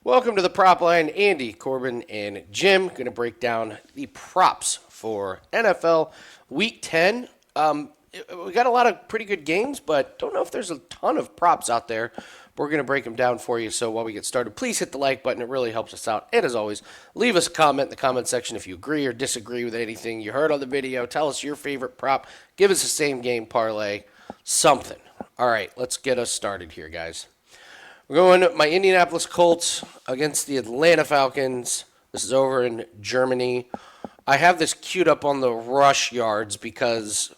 Welcome to the Prop Line. Andy, Corbin, and Jim going to break down the props for NFL Week 10. We got a lot of pretty good games, but don't know if there's a ton of props out there. We're going to break them down for you. So while we get started, please hit the like button. It really helps us out. And as always, leave us a comment in the comment section if you agree or disagree with anything you heard on the video. Tell us your favorite prop. Give us a same game parlay. Something. All right, let's get us started here, guys. We're going my Indianapolis Colts against the Atlanta Falcons. This is over in Germany. I have this queued up on the rush yards because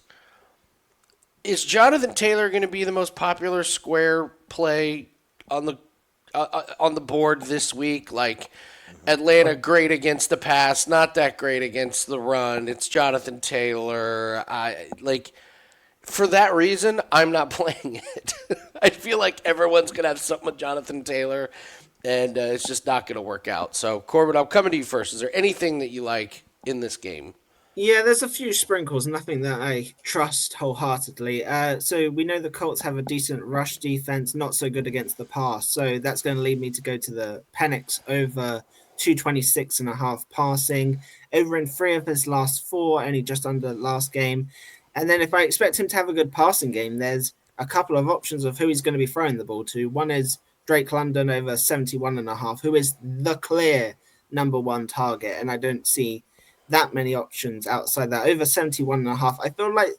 is Jonathan Taylor going to be the most popular square play on the board this week? Like Atlanta great against the pass, not that great against the run. It's Jonathan Taylor. For that reason, I'm not playing it. I feel like everyone's going to have something with Jonathan Taylor, and it's just not going to work out. So, Corbin, I'm coming to you first. Is there anything that you like in this game? Yeah, there's a few sprinkles, nothing that I trust wholeheartedly. So we know the Colts have a decent rush defense, not so good against the pass. So that's going to lead me to go to the Penix over 226.5 passing. Over in three of his last four, only just under last game. And then if I expect him to have a good passing game, there's a couple of options of who he's going to be throwing the ball to. One is Drake London over 71.5, who is the clear number one target. And I don't see that many options outside that. Over 71.5. I feel like,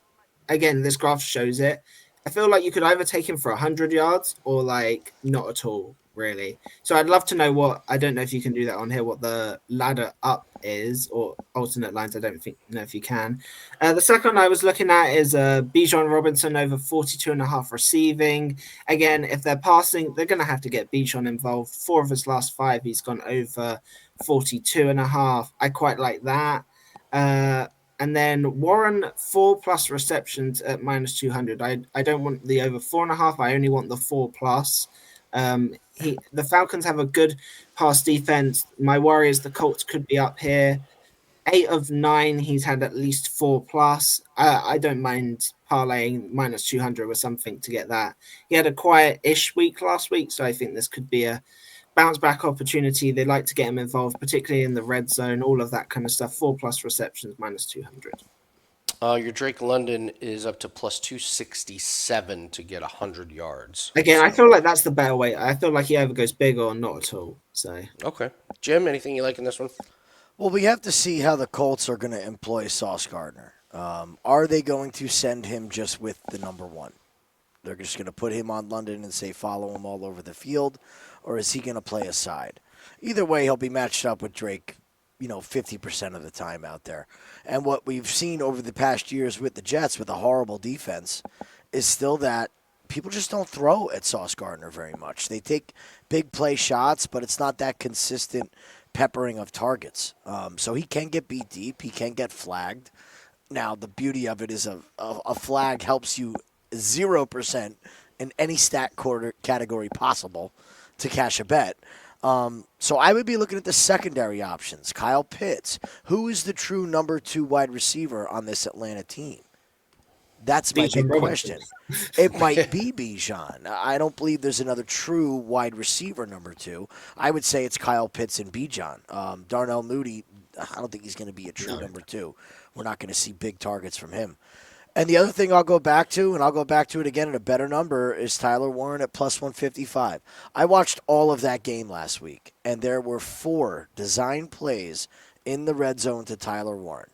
again, this graph shows it. I feel like you could either take him for 100 yards or like not at all, really. So I'd love to know I don't know if you can do that on here, what the ladder up is or alternate lines. I don't know if you can. The second one I was looking at is Bijan Robinson over 42.5 receiving. Again, if they're passing, they're going to have to get Bijan involved. Four of his last five, he's gone over 42.5. I quite like that. And then Warren 4+ receptions at minus 200. I don't want the over 4.5. I only want the 4+. The Falcons have a good pass defense. My worry is the Colts could be up here. 8 of 9, he's had at least 4+. I don't mind parlaying minus 200 or something to get that. He had a quiet-ish week last week, so I think this could be a bounce back opportunity. They like to get him involved, particularly in the red zone, all of that kind of stuff. 4+ receptions, minus 200. Your Drake London is up to plus 267 to get 100 yards. Again, I So, feel like that's the better way. I feel like he either goes big or not at all. So okay. Jim, anything you like in this one? Well, we have to see how the Colts are going to employ Sauce Gardner. Are they going to send him just with the number one? They're just going to put him on London and say follow him all over the field, or is he going to play a side? Either way, he'll be matched up with Drake, 50% of the time out there. And what we've seen over the past years with the Jets, with a horrible defense, is still that people just don't throw at Sauce Gardner very much. They take big play shots, but it's not that consistent peppering of targets. So he can get beat deep. He can get flagged. Now, the beauty of it is a flag helps you 0% in any stat quarter category possible to cash a bet. So I would be looking at the secondary options. Kyle Pitts. Who is the true number 2 wide receiver on this Atlanta team? That's my big question. It might be Bijan. I don't believe there's another true wide receiver number 2. I would say it's Kyle Pitts and Bijan. Darnell Mooney, I don't think he's going to be a true number 2. We're not going to see big targets from him. And the other thing I'll go back to, and I'll go back to it again at a better number, is Tyler Warren at plus 155. I watched all of that game last week, and there were 4 design plays in the red zone to Tyler Warren.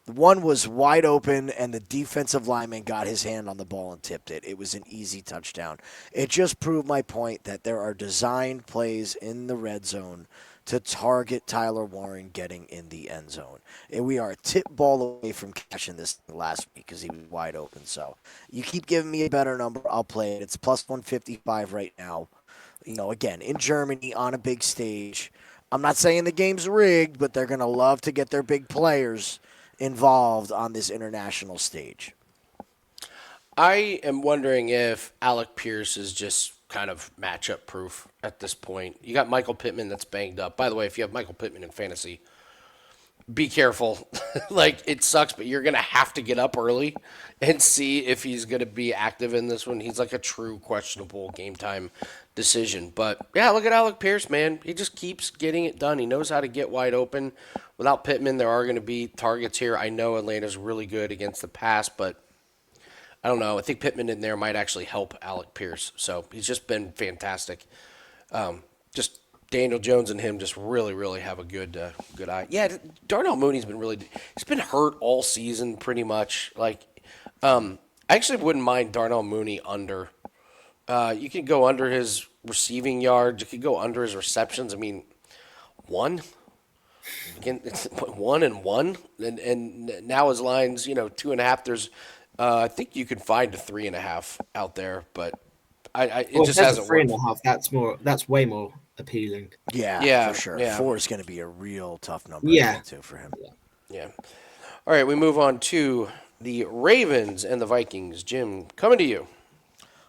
One was wide open, and the defensive lineman got his hand on the ball and tipped it. It was an easy touchdown. It just proved my point that there are designed plays in the red zone to target Tyler Warren getting in the end zone. And we are a tip ball away from catching this last week because he was wide open. So you keep giving me a better number, I'll play it. It's plus 155 right now. Again, in Germany on a big stage. I'm not saying the game's rigged, but they're going to love to get their big players involved on this international stage. I am wondering if Alec Pierce is just kind of matchup proof at this point. You got Michael Pittman that's banged up. By the way, if you have Michael Pittman in fantasy, be careful. Like, it sucks, but you're going to have to get up early and see if he's going to be active in this one. He's like a true questionable game time decision. But, yeah, look at Alec Pierce, man. He just keeps getting it done. He knows how to get wide open. Without Pittman, there are going to be targets here. I know Atlanta's really good against the pass, but I don't know. I think Pittman in there might actually help Alec Pierce. So he's just been fantastic. Just Daniel Jones and him just really, really have a good eye. Yeah, Darnell Mooney's been really. He's been hurt all season, pretty much. Like, I actually wouldn't mind Darnell Mooney under. You could go under his receiving yards. You could go under his receptions. I mean, one. Again, it's 1-1, and now his line's 2.5. There's, I think you could find a 3.5 out there, but it just hasn't three worked. and a half. That's way more appealing. Yeah, for sure. Yeah. 4 is going to be a real tough number to Yeah. get to for him. Yeah. All right, we move on to the Ravens and the Vikings. Jim, coming to you.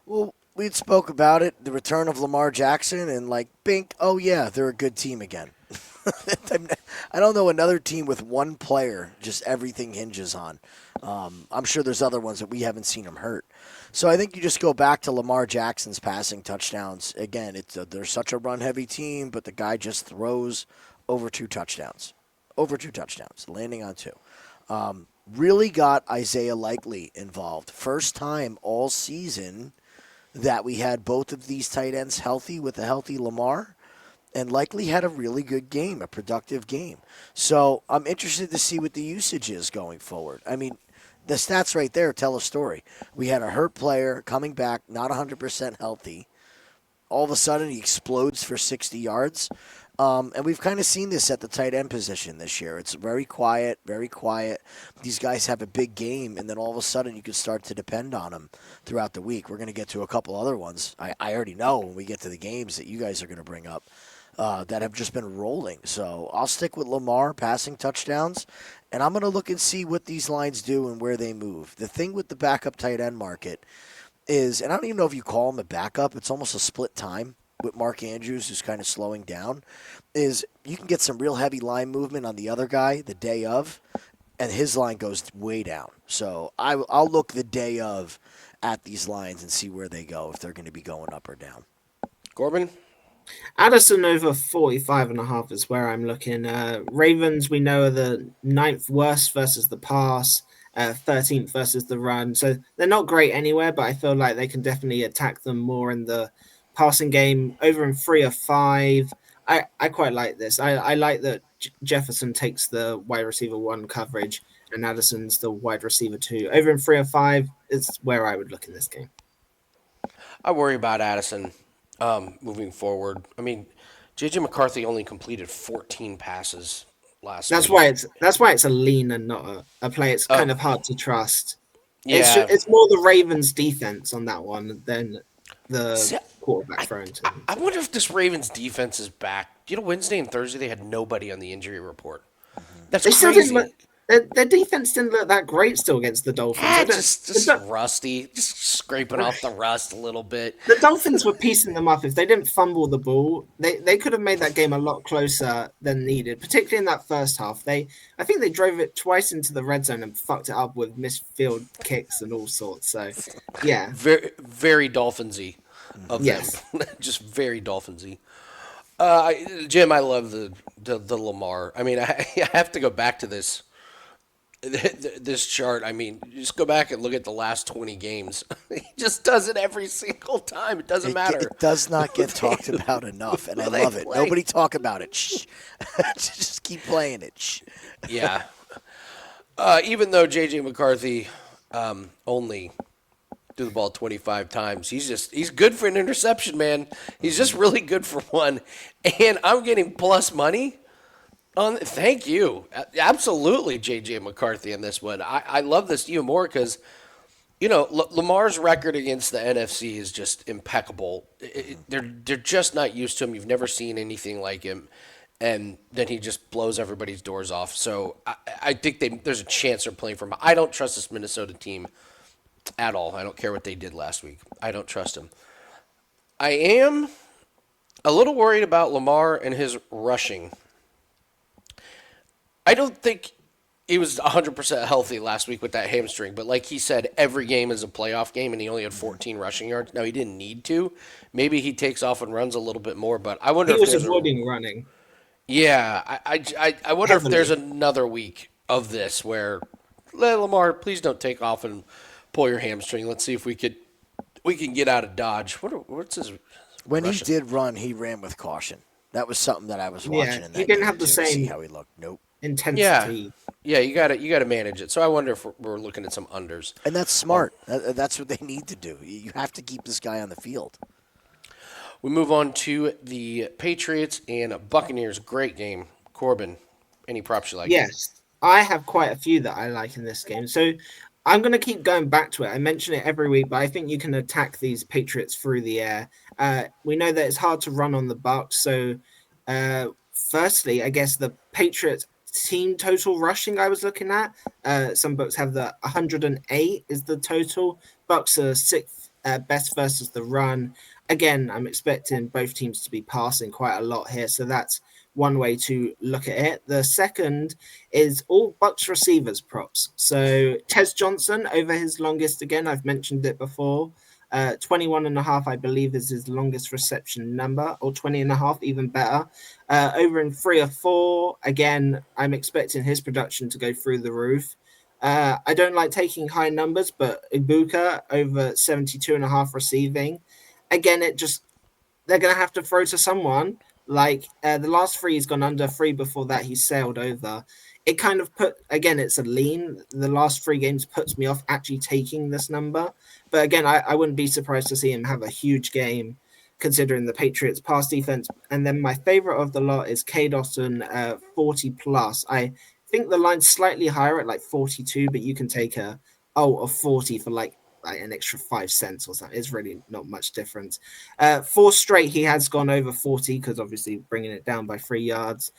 Well, we spoke about it, the return of Lamar Jackson, and bink, oh yeah, they're a good team again. I don't know another team with one player just everything hinges on. I'm sure there's other ones that we haven't seen him hurt. So I think you just go back to Lamar Jackson's passing touchdowns. Again, they're such a run-heavy team, but the guy just throws over 2 touchdowns. Over 2 touchdowns, landing on 2. Really got Isaiah Likely involved. First time all season that we had both of these tight ends healthy with a healthy Lamar. And Likely had a really good game, a productive game. So I'm interested to see what the usage is going forward. I mean, the stats right there tell a story. We had a hurt player coming back, not 100% healthy. All of a sudden, he explodes for 60 yards. And we've kind of seen this at the tight end position this year. It's very quiet, very quiet. These guys have a big game, and then all of a sudden you can start to depend on them throughout the week. We're going to get to a couple other ones. I already know when we get to the games that you guys are going to bring up. That have just been rolling. So I'll stick with Lamar passing touchdowns, and I'm going to look and see what these lines do and where they move. The thing with the backup tight end market is, and I don't even know if you call him a backup, it's almost a split time with Mark Andrews, who's kind of slowing down, is you can get some real heavy line movement on the other guy the day of, and his line goes way down. So I'll look the day of at these lines and see where they go, if they're going to be going up or down. Corbin? Addison over 45.5 is where I'm looking. Ravens, we know, are the 9th worst versus the pass, 13th versus the run. So they're not great anywhere, but I feel like they can definitely attack them more in the passing game. Over in 3 or 5. I quite like this. I like that Jefferson takes the wide receiver 1 coverage and Addison's the wide receiver 2. Over in 3 or 5 is where I would look in this game. I worry about Addison moving forward. I mean, J.J. McCarthy only completed 14 passes last That's week. why it's a lean and not a play. It's kind of hard to trust. Yeah. It's more the Ravens defense on that one than the quarterback throwing to them. I wonder if this Ravens defense is back. Wednesday and Thursday they had nobody on the injury report. That's They still crazy. didn't look. Their defense didn't look that great still against the Dolphins. Yeah, I don't- just the, rusty, just scraping off the rust a little bit. the Dolphins were piecing them up. If they didn't fumble the ball, they could have made that game a lot closer than needed, particularly in that first half. I think they drove it twice into the red zone and fucked it up with missed field kicks and all sorts. So, yeah. Very, very Dolphinsy of Yes. them. Just very Dolphinsy. Jim, I love the Lamar. I mean, I have to go back to this chart. I mean, just go back and look at the last 20 games. He just does it every single time. It doesn't matter. It does not get talked about enough, and I They love it. play. Nobody talk about it. Shh. Just keep playing it. Shh. Yeah. Even though J.J. McCarthy only threw the ball 25 times, he's good for an interception, man. He's just really good for one. And I'm getting plus money on. Thank you. Absolutely, J.J. McCarthy in this one. I love this even more because, Lamar's record against the NFC is just impeccable. They're just not used to him. You've never seen anything like him. And then he just blows everybody's doors off. So I think there's a chance they're playing for him. I don't trust this Minnesota team at all. I don't care what they did last week. I don't trust him. I am a little worried about Lamar and his rushing. I don't think he was 100% healthy last week with that hamstring, but like he said, every game is a playoff game, and he only had 14 rushing yards. Now, he didn't need to. Maybe he takes off and runs a little bit more, but I wonder He if was there's a. avoiding running Yeah, I wonder if there's heavily. another week of this where, Lamar, please don't take off and pull your hamstring. Let's see if we can get out of Dodge. What's his When he rushing? did run, he ran with caution. That was something that I was Yeah, watching in he that didn't game have the too to see same how he looked. Nope. Yeah, intensity. yeah, you gotta manage it. So I wonder if we're looking at some unders. And that's smart. That's what they need to do. You have to keep this guy on the field. We move on to the Patriots and Buccaneers. Great game. Corbin, any props you like? Yes, I have quite a few that I like in this game. So I'm going to keep going back to it. I mention it every week, but I think you can attack these Patriots through the air. We know that it's hard to run on the Bucs. So, firstly, I guess the Patriots team total rushing I was looking at. Some books have the 108 is the total. Bucks are sixth best versus the run. Again, I'm expecting both teams to be passing quite a lot here. So that's one way to look at it. The second is all Bucks receivers props. So Tez Johnson over his longest again. I've mentioned it before. 21 and a half, I believe, is his longest reception number, or 20 and a half, even better. Over in 3 or 4, again, I'm expecting his production to go through the roof. I don't like taking high numbers, but Ibuka over 72 and a half receiving. Again, they're going to have to throw to someone. Like the last 3, he's gone under 3. Before that, he sailed over. It kind of it's a lean. The last 3 games puts me off actually taking this number. But again, I wouldn't be surprised to see him have a huge game considering the Patriots pass defense. And then my favorite of the lot is K Dawson 40 plus. I think the line's slightly higher at like 42, but you can take a 40 for like an extra 5 cents or something. It's really not much difference. 4 straight, he has gone over 40 because obviously bringing it down by 3 yards.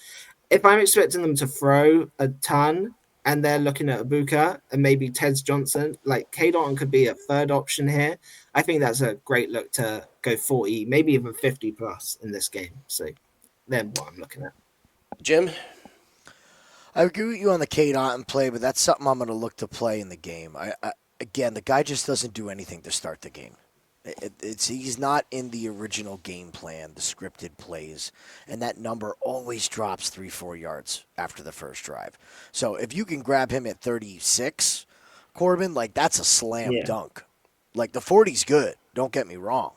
If I'm expecting them to throw a ton and they're looking at Ibuka and maybe Tez Johnson, like K Dalton could be a third option here. I think that's a great look to go 40, maybe even 50 plus in this game. So then what I'm looking at. Jim? I agree with you on the K Dot play, but that's something I'm going to look to play in the game. Again, the guy just doesn't do anything to start the game. He's not in the original game plan, the scripted plays, and that number always drops 3-4 yards after the first drive. So if you can grab him at 36, Corbin, like that's a slam dunk. Like the 40's good, don't get me wrong.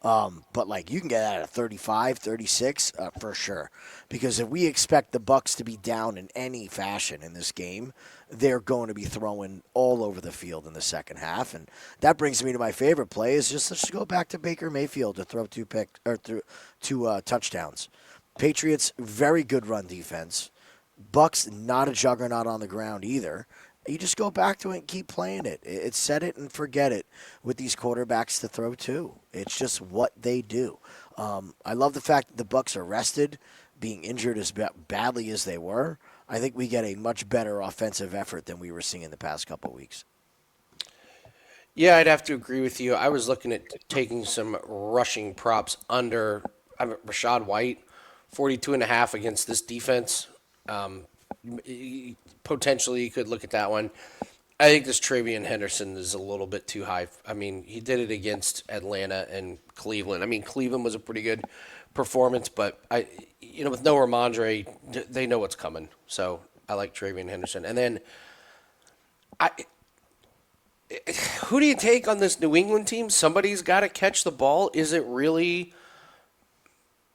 But like you can get that at 35, 36 for sure. Because if we expect the Bucs to be down in any fashion in this game, they're going to be throwing all over the field in the second half, and that brings me to my favorite play is let's go back to Baker Mayfield to throw 2 touchdowns. Patriots very good run defense. Bucs not a juggernaut on the ground either. You just go back to it and keep playing it. It's set it and forget it with these quarterbacks to throw to. It's just what they do. I love the fact that the Bucs are rested, being injured as badly as they were. I think we get a much better offensive effort than we were seeing in the past couple of weeks. Yeah, I'd have to agree with you. I was looking at taking some rushing props under Rashad White, 42 and a half against this defense. Potentially, you could look at that one. I think this Travion Henderson is a little bit too high. I mean, he did it against Atlanta and Cleveland. I mean, Cleveland was a pretty good performance, but with no Ramondre, they know what's coming. So I like Travion Henderson. And then, who do you take on this New England team? Somebody's got to catch the ball. Is it really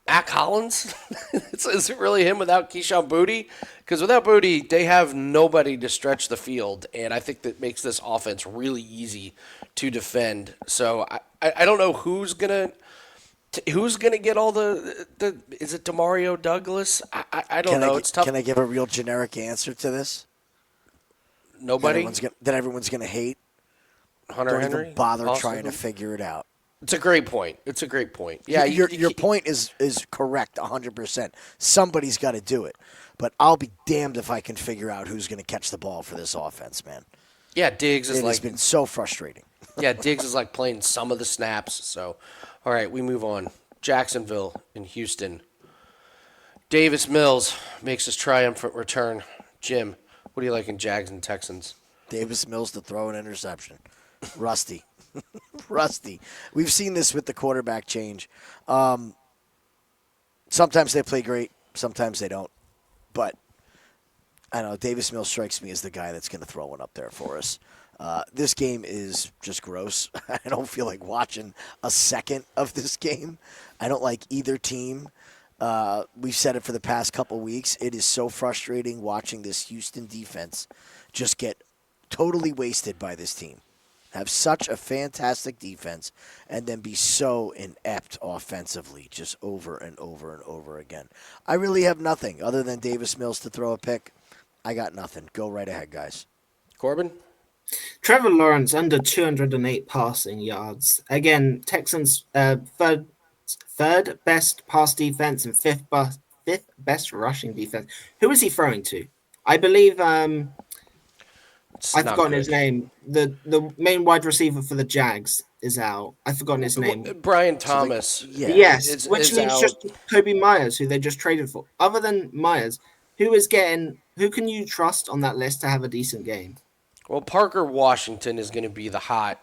Mac Hollins? Is it really him without Keyshawn Boutte? Because without Boutte, they have nobody to stretch the field, and I think that makes this offense really easy to defend. So I don't know who's gonna get all the is it Demario Douglas? I don't know. It's tough. Can I give a real generic answer to this? Nobody. That everyone's gonna hate. Hunter Don't Henry. even bother Possibly. trying to figure it out. It's a great point. Yeah, your point is correct 100%. Somebody's got to do it. But I'll be damned if I can figure out who's going to catch the ball for this offense, man. Yeah, Diggs is It's been so frustrating. Yeah, Diggs is like playing some of the snaps. So, all right, we move on. Jacksonville and Houston. Davis Mills makes his triumphant return. Jim, what do you like in Jags and Texans? Davis Mills to throw an interception. Rusty. Rusty. We've seen this with the quarterback change. Sometimes they play great, sometimes they don't. But I don't know, Davis Mills strikes me as the guy that's going to throw one up there for us. This game is just gross. I don't feel like watching a second of this game. I don't like either team. We've said it for the past couple weeks. It is so frustrating watching this Houston defense just get totally wasted by this team. Have such a fantastic defense and then be so inept offensively just over and over and over again. I really have nothing other than Davis Mills to throw a pick. I got nothing. Go right ahead, guys. Corbin? Trevor Lawrence under 208 passing yards. Again, Texans third best pass defense and fifth best rushing defense. Who is he throwing to? I believe I've forgotten his name. The main wide receiver for the Jags is out. I've forgotten his name. Brian Thomas. Yes, which leaves just Kobe Myers, who they just traded for. Other than Myers, who can you trust on that list to have a decent game? Well, Parker Washington is going to be the hot,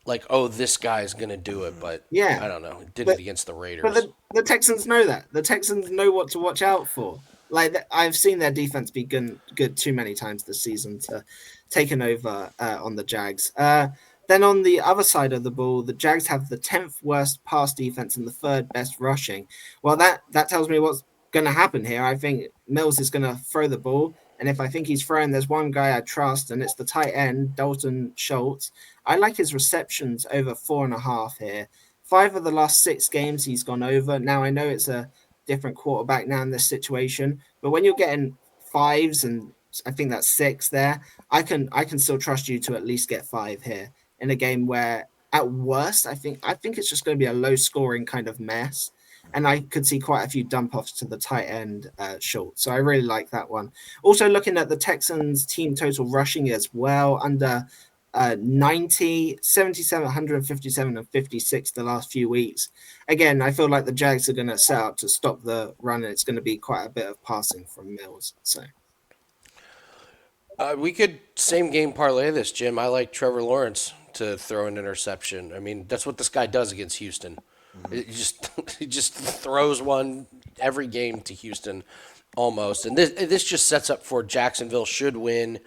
like, oh, this guy's going to do it, but yeah, I don't know. He did it against the Raiders. But the Texans know that. The Texans know what to watch out for. Like, I've seen their defense be good too many times this season to taken over on the Jags. Then on the other side of the ball, the Jags have the 10th worst pass defense and the third best rushing. Well, that tells me what's going to happen here. I think Mills is going to throw the ball. And if I think he's throwing, there's one guy I trust, and it's the tight end, Dalton Schultz. I like his receptions over 4.5 here. 5 of the last 6 games he's gone over. Now, I know it's a different quarterback now in this situation, but when you're getting 5s, and I think that's 6 there, I can still trust you to at least get 5 here in a game where, at worst, I think it's just going to be a low-scoring kind of mess. And I could see quite a few dump-offs to the tight end Schultz. So I really like that one. Also looking at the Texans team total rushing as well, under 90, 77, 157, and 56 the last few weeks. Again, I feel like the Jags are going to set up to stop the run, and it's going to be quite a bit of passing from Mills. So we could same game parlay this, Jim. I like Trevor Lawrence to throw an interception. I mean, that's what this guy does against Houston. He just throws one every game to Houston almost. And this just sets up for Jacksonville should win.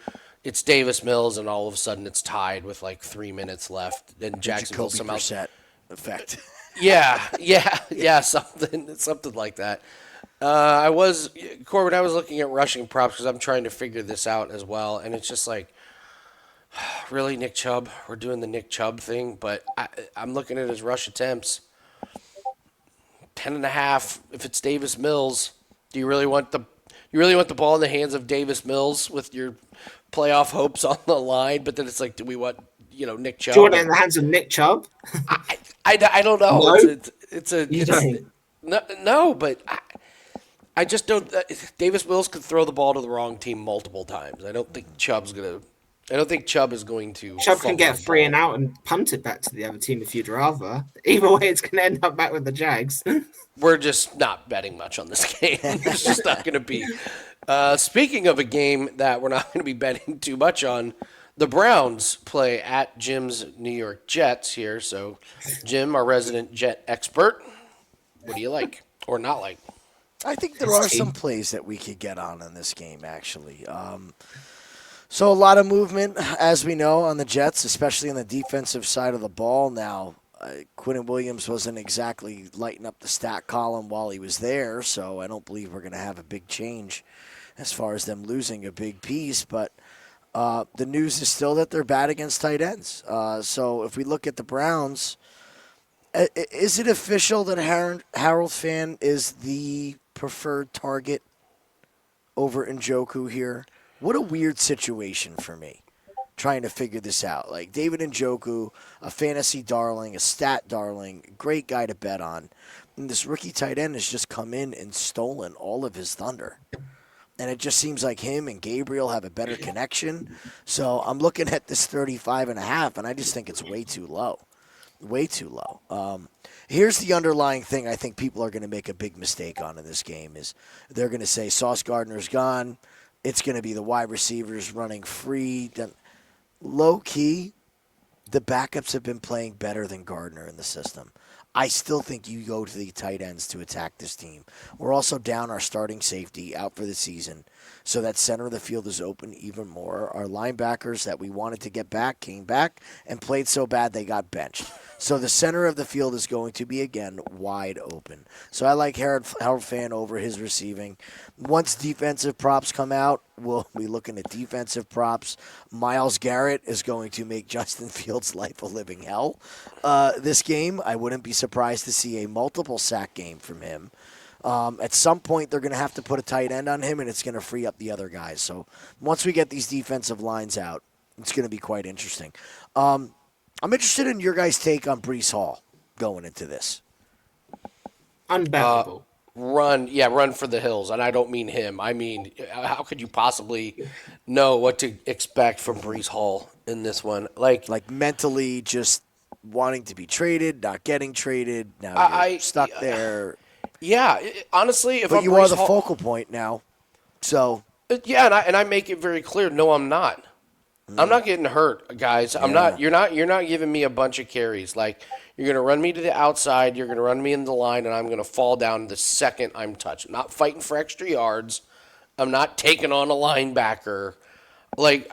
It's Davis Mills, and all of a sudden it's tied with like 3 minutes left. And Jacksonville somehow effect. Yeah, something like that. Corbin, I was looking at rushing props because I'm trying to figure this out as well, and it's just like, really, Nick Chubb? We're doing the Nick Chubb thing, but I'm looking at his rush attempts. 10.5. If it's Davis Mills, do you really want the ball in the hands of Davis Mills with your playoff hopes on the line? But then it's like, do we want Nick Chubb? Do you want it in the hands of Nick Chubb? I don't know. No? No, but I just don't. Davis Mills could throw the ball to the wrong team multiple times. I don't think Chubb is going to. Chubb can get 3 and out and punt it back to the other team if you'd rather. Either way, it's going to end up back with the Jags. We're just not betting much on this game. It's just not going to be. Speaking of a game that we're not going to be betting too much on, the Browns play at Jim's New York Jets here. So, Jim, our resident Jet expert, what do you like or not like? I think there are some plays that we could get on in this game, actually. So a lot of movement, as we know, on the Jets, especially on the defensive side of the ball. Now, Quinnen Williams wasn't exactly lighting up the stat column while he was there, so I don't believe we're going to have a big change as far as them losing a big piece. But the news is still that they're bad against tight ends. So if we look at the Browns, is it official that Harold Fan is the preferred target over Njoku here? What a weird situation for me, trying to figure this out. Like, David Njoku, a fantasy darling, a stat darling, great guy to bet on. And this rookie tight end has just come in and stolen all of his thunder. And it just seems like him and Gabriel have a better connection. So I'm looking at this 35.5, and I just think it's way too low. Way too low. Here's the underlying thing I think people are going to make a big mistake on in this game is they're going to say Sauce Gardner's gone. It's going to be the wide receivers running free. Low key, the backups have been playing better than Gardner in the system. I still think you go to the tight ends to attack this team. We're also down our starting safety out for the season, so that center of the field is open even more. Our linebackers that we wanted to get back came back and played so bad they got benched. So the center of the field is going to be, again, wide open. So I like Harold Fan over his receiving. Once defensive props come out, we'll be looking at defensive props. Myles Garrett is going to make Justin Fields' life a living hell. This game, I wouldn't be surprised to see a multiple sack game from him. At some point, they're going to have to put a tight end on him, and it's going to free up the other guys. So once we get these defensive lines out, it's going to be quite interesting. I'm interested in your guys' take on Breece Hall going into this. Unbearable. Run for the hills. And I don't mean him. I mean, how could you possibly know what to expect from Breece Hall in this one? Like mentally just wanting to be traded, not getting traded. Now you're stuck there. Yeah, honestly, if but I'm you Breece are the Hall, focal point now. So yeah, and I make it very clear. No, I'm not. I'm not getting hurt, guys. I'm not. You're not giving me a bunch of carries. Like, you're gonna run me to the outside. You're gonna run me in the line, and I'm gonna fall down the second I'm touched. I'm not fighting for extra yards. I'm not taking on a linebacker. Like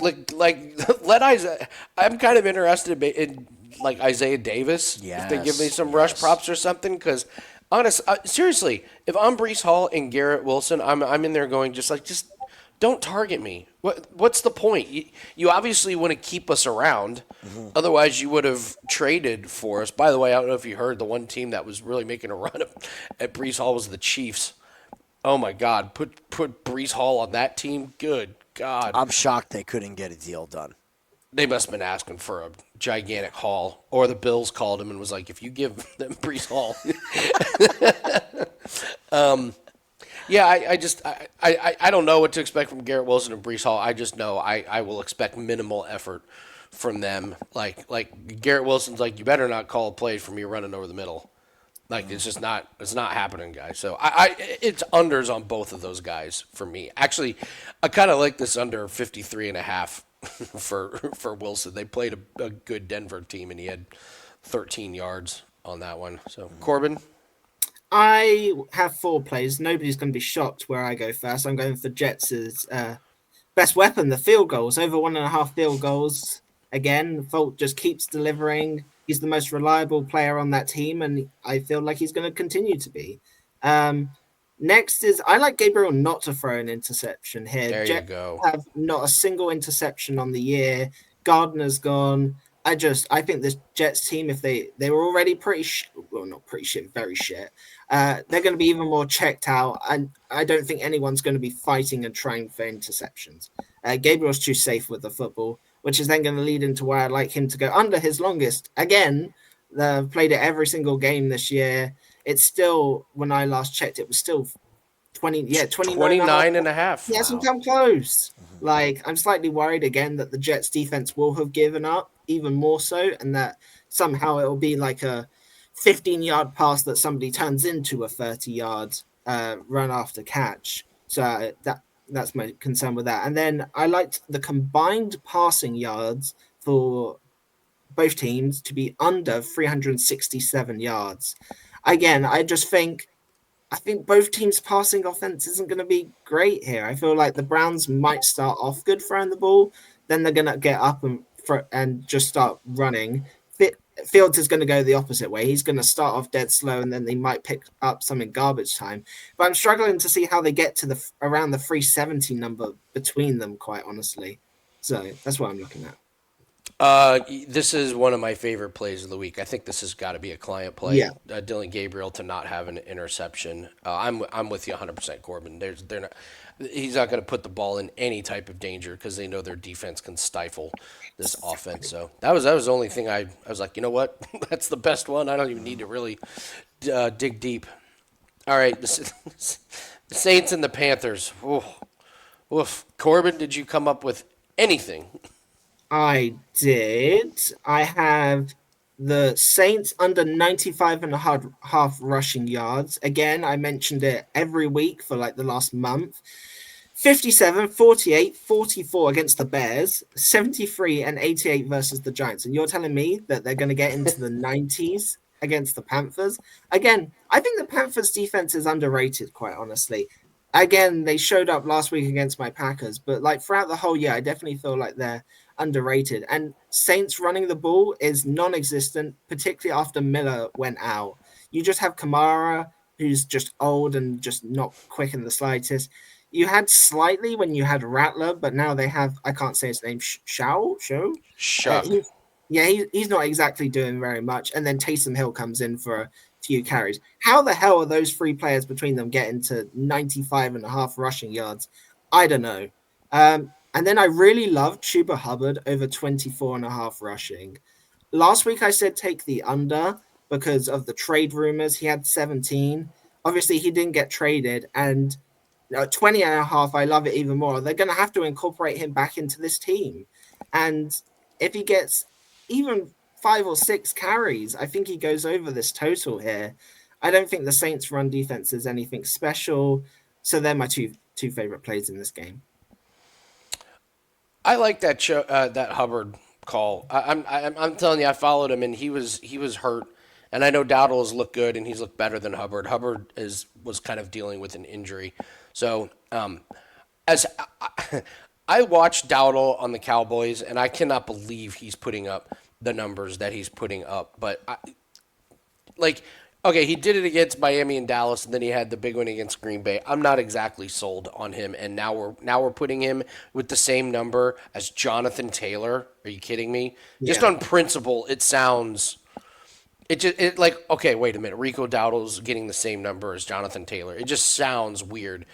let Isaiah. I'm kind of interested in like Isaiah Davis. If they give me some rush props or something, because seriously, if I'm Breece Hall and Garrett Wilson, I'm in there going just don't target me. What's the point? You obviously want to keep us around. Mm-hmm. Otherwise, you would have traded for us. By the way, I don't know if you heard, the one team that was really making a run at Breece Hall was the Chiefs. Oh, my God. Put Breece Hall on that team? Good God. I'm shocked they couldn't get a deal done. They must have been asking for a gigantic haul. Or the Bills called him and was like, if you give them Breece Hall. Yeah, I don't know what to expect from Garrett Wilson and Breece Hall. I just know I will expect minimal effort from them. Like Garrett Wilson's like, you better not call a play for me running over the middle. Like, it's not happening, guys. So it's unders on both of those guys for me. Actually, I kind of like this under 53.5 for Wilson. They played a good Denver team, and he had 13 yards on that one. So Corbin. I have 4 plays. Nobody's going to be shocked where I go first. I'm going for Jets' best weapon, the field goals. Over 1.5 field goals. Again, Folk just keeps delivering. He's the most reliable player on that team, and I feel like he's going to continue to be. Next is, I like Gabriel not to throw an interception here. There Jets you go. have not a single interception on the year. Gardner's gone. I think this Jets team, if they were already pretty not pretty shit, very shit, they're going to be even more checked out. And I don't think anyone's going to be fighting and trying for interceptions. Gabriel's too safe with the football, which is then going to lead into why I like him to go under his longest. Again, they've played it every single game this year. It's still, when I last checked, it was still 29 and a half. He hasn't come close. Like, I'm slightly worried again that the Jets defense will have given up even more so, and that somehow it will be like a 15-yard pass that somebody turns into a 30-yard run after catch. So that's my concern with that. And then I liked the combined passing yards for both teams to be under 367 yards. Again, I think both teams' passing offense isn't going to be great here. I feel like the Browns might start off good throwing the ball, then they're going to get up and just start running. Fields is going to go the opposite way. He's going to start off dead slow, and then they might pick up some in garbage time. But I'm struggling to see how they get to around the 370 number between them, quite honestly. So that's what I'm looking at. This is one of my favorite plays of the week. I think this has got to be a client play. Yeah. Dylan Gabriel to not have an interception. I'm with you 100%, Corbin. He's not going to put the ball in any type of danger because they know their defense can stifle this offense. So that was the only thing I was like, you know what? That's the best one. I don't even need to really dig deep. All right, the Saints and the Panthers. Oof. Corbin, did you come up with anything? I did. I have The Saints under 95 and a half rushing yards. Again, I mentioned it every week for like the last month. 57, 48, 44 against the Bears, 73 and 88 versus the Giants. And you're telling me that they're going to get into the 90s against the Panthers? Again, I think the Panthers defense is underrated, quite honestly. Again, they showed up last week against my Packers, but like throughout the whole year, I definitely feel like they're underrated. And Saints running the ball is non-existent, particularly after Miller went out. You just have Kamara, who's just old and just not quick in the slightest. You had slightly when you had Rattler, but now they have, I can't say his name, Show? Shuck. He's not exactly doing very much. And then Taysom Hill comes in for a few carries. How the hell are those three players between them getting to 95 and a half rushing yards? I don't know. And then I really loved Chuba Hubbard over 24 and a half rushing. Last week I said take the under because of the trade rumors. He had 17. Obviously, he didn't get traded. And 20 and a half, I love it even more. They're going to have to incorporate him back into this team. And if he gets even 5 or 6 carries, I think he goes over this total here. I don't think the Saints' run defense is anything special. So they're my two favorite plays in this game. I like that that Hubbard call. I'm telling you, I followed him and he was hurt, and I know Dowdle has looked good and he's looked better than Hubbard. Hubbard was kind of dealing with an injury, so as I watched Dowdle on the Cowboys, and I cannot believe he's putting up the numbers that he's putting up. But okay, he did it against Miami and Dallas, and then he had the big one against Green Bay. I'm not exactly sold on him, and now we're putting him with the same number as Jonathan Taylor. Are you kidding me? Yeah. Just on principle, it sounds. Okay, wait a minute. Rico Dowdle's getting the same number as Jonathan Taylor. It just sounds weird.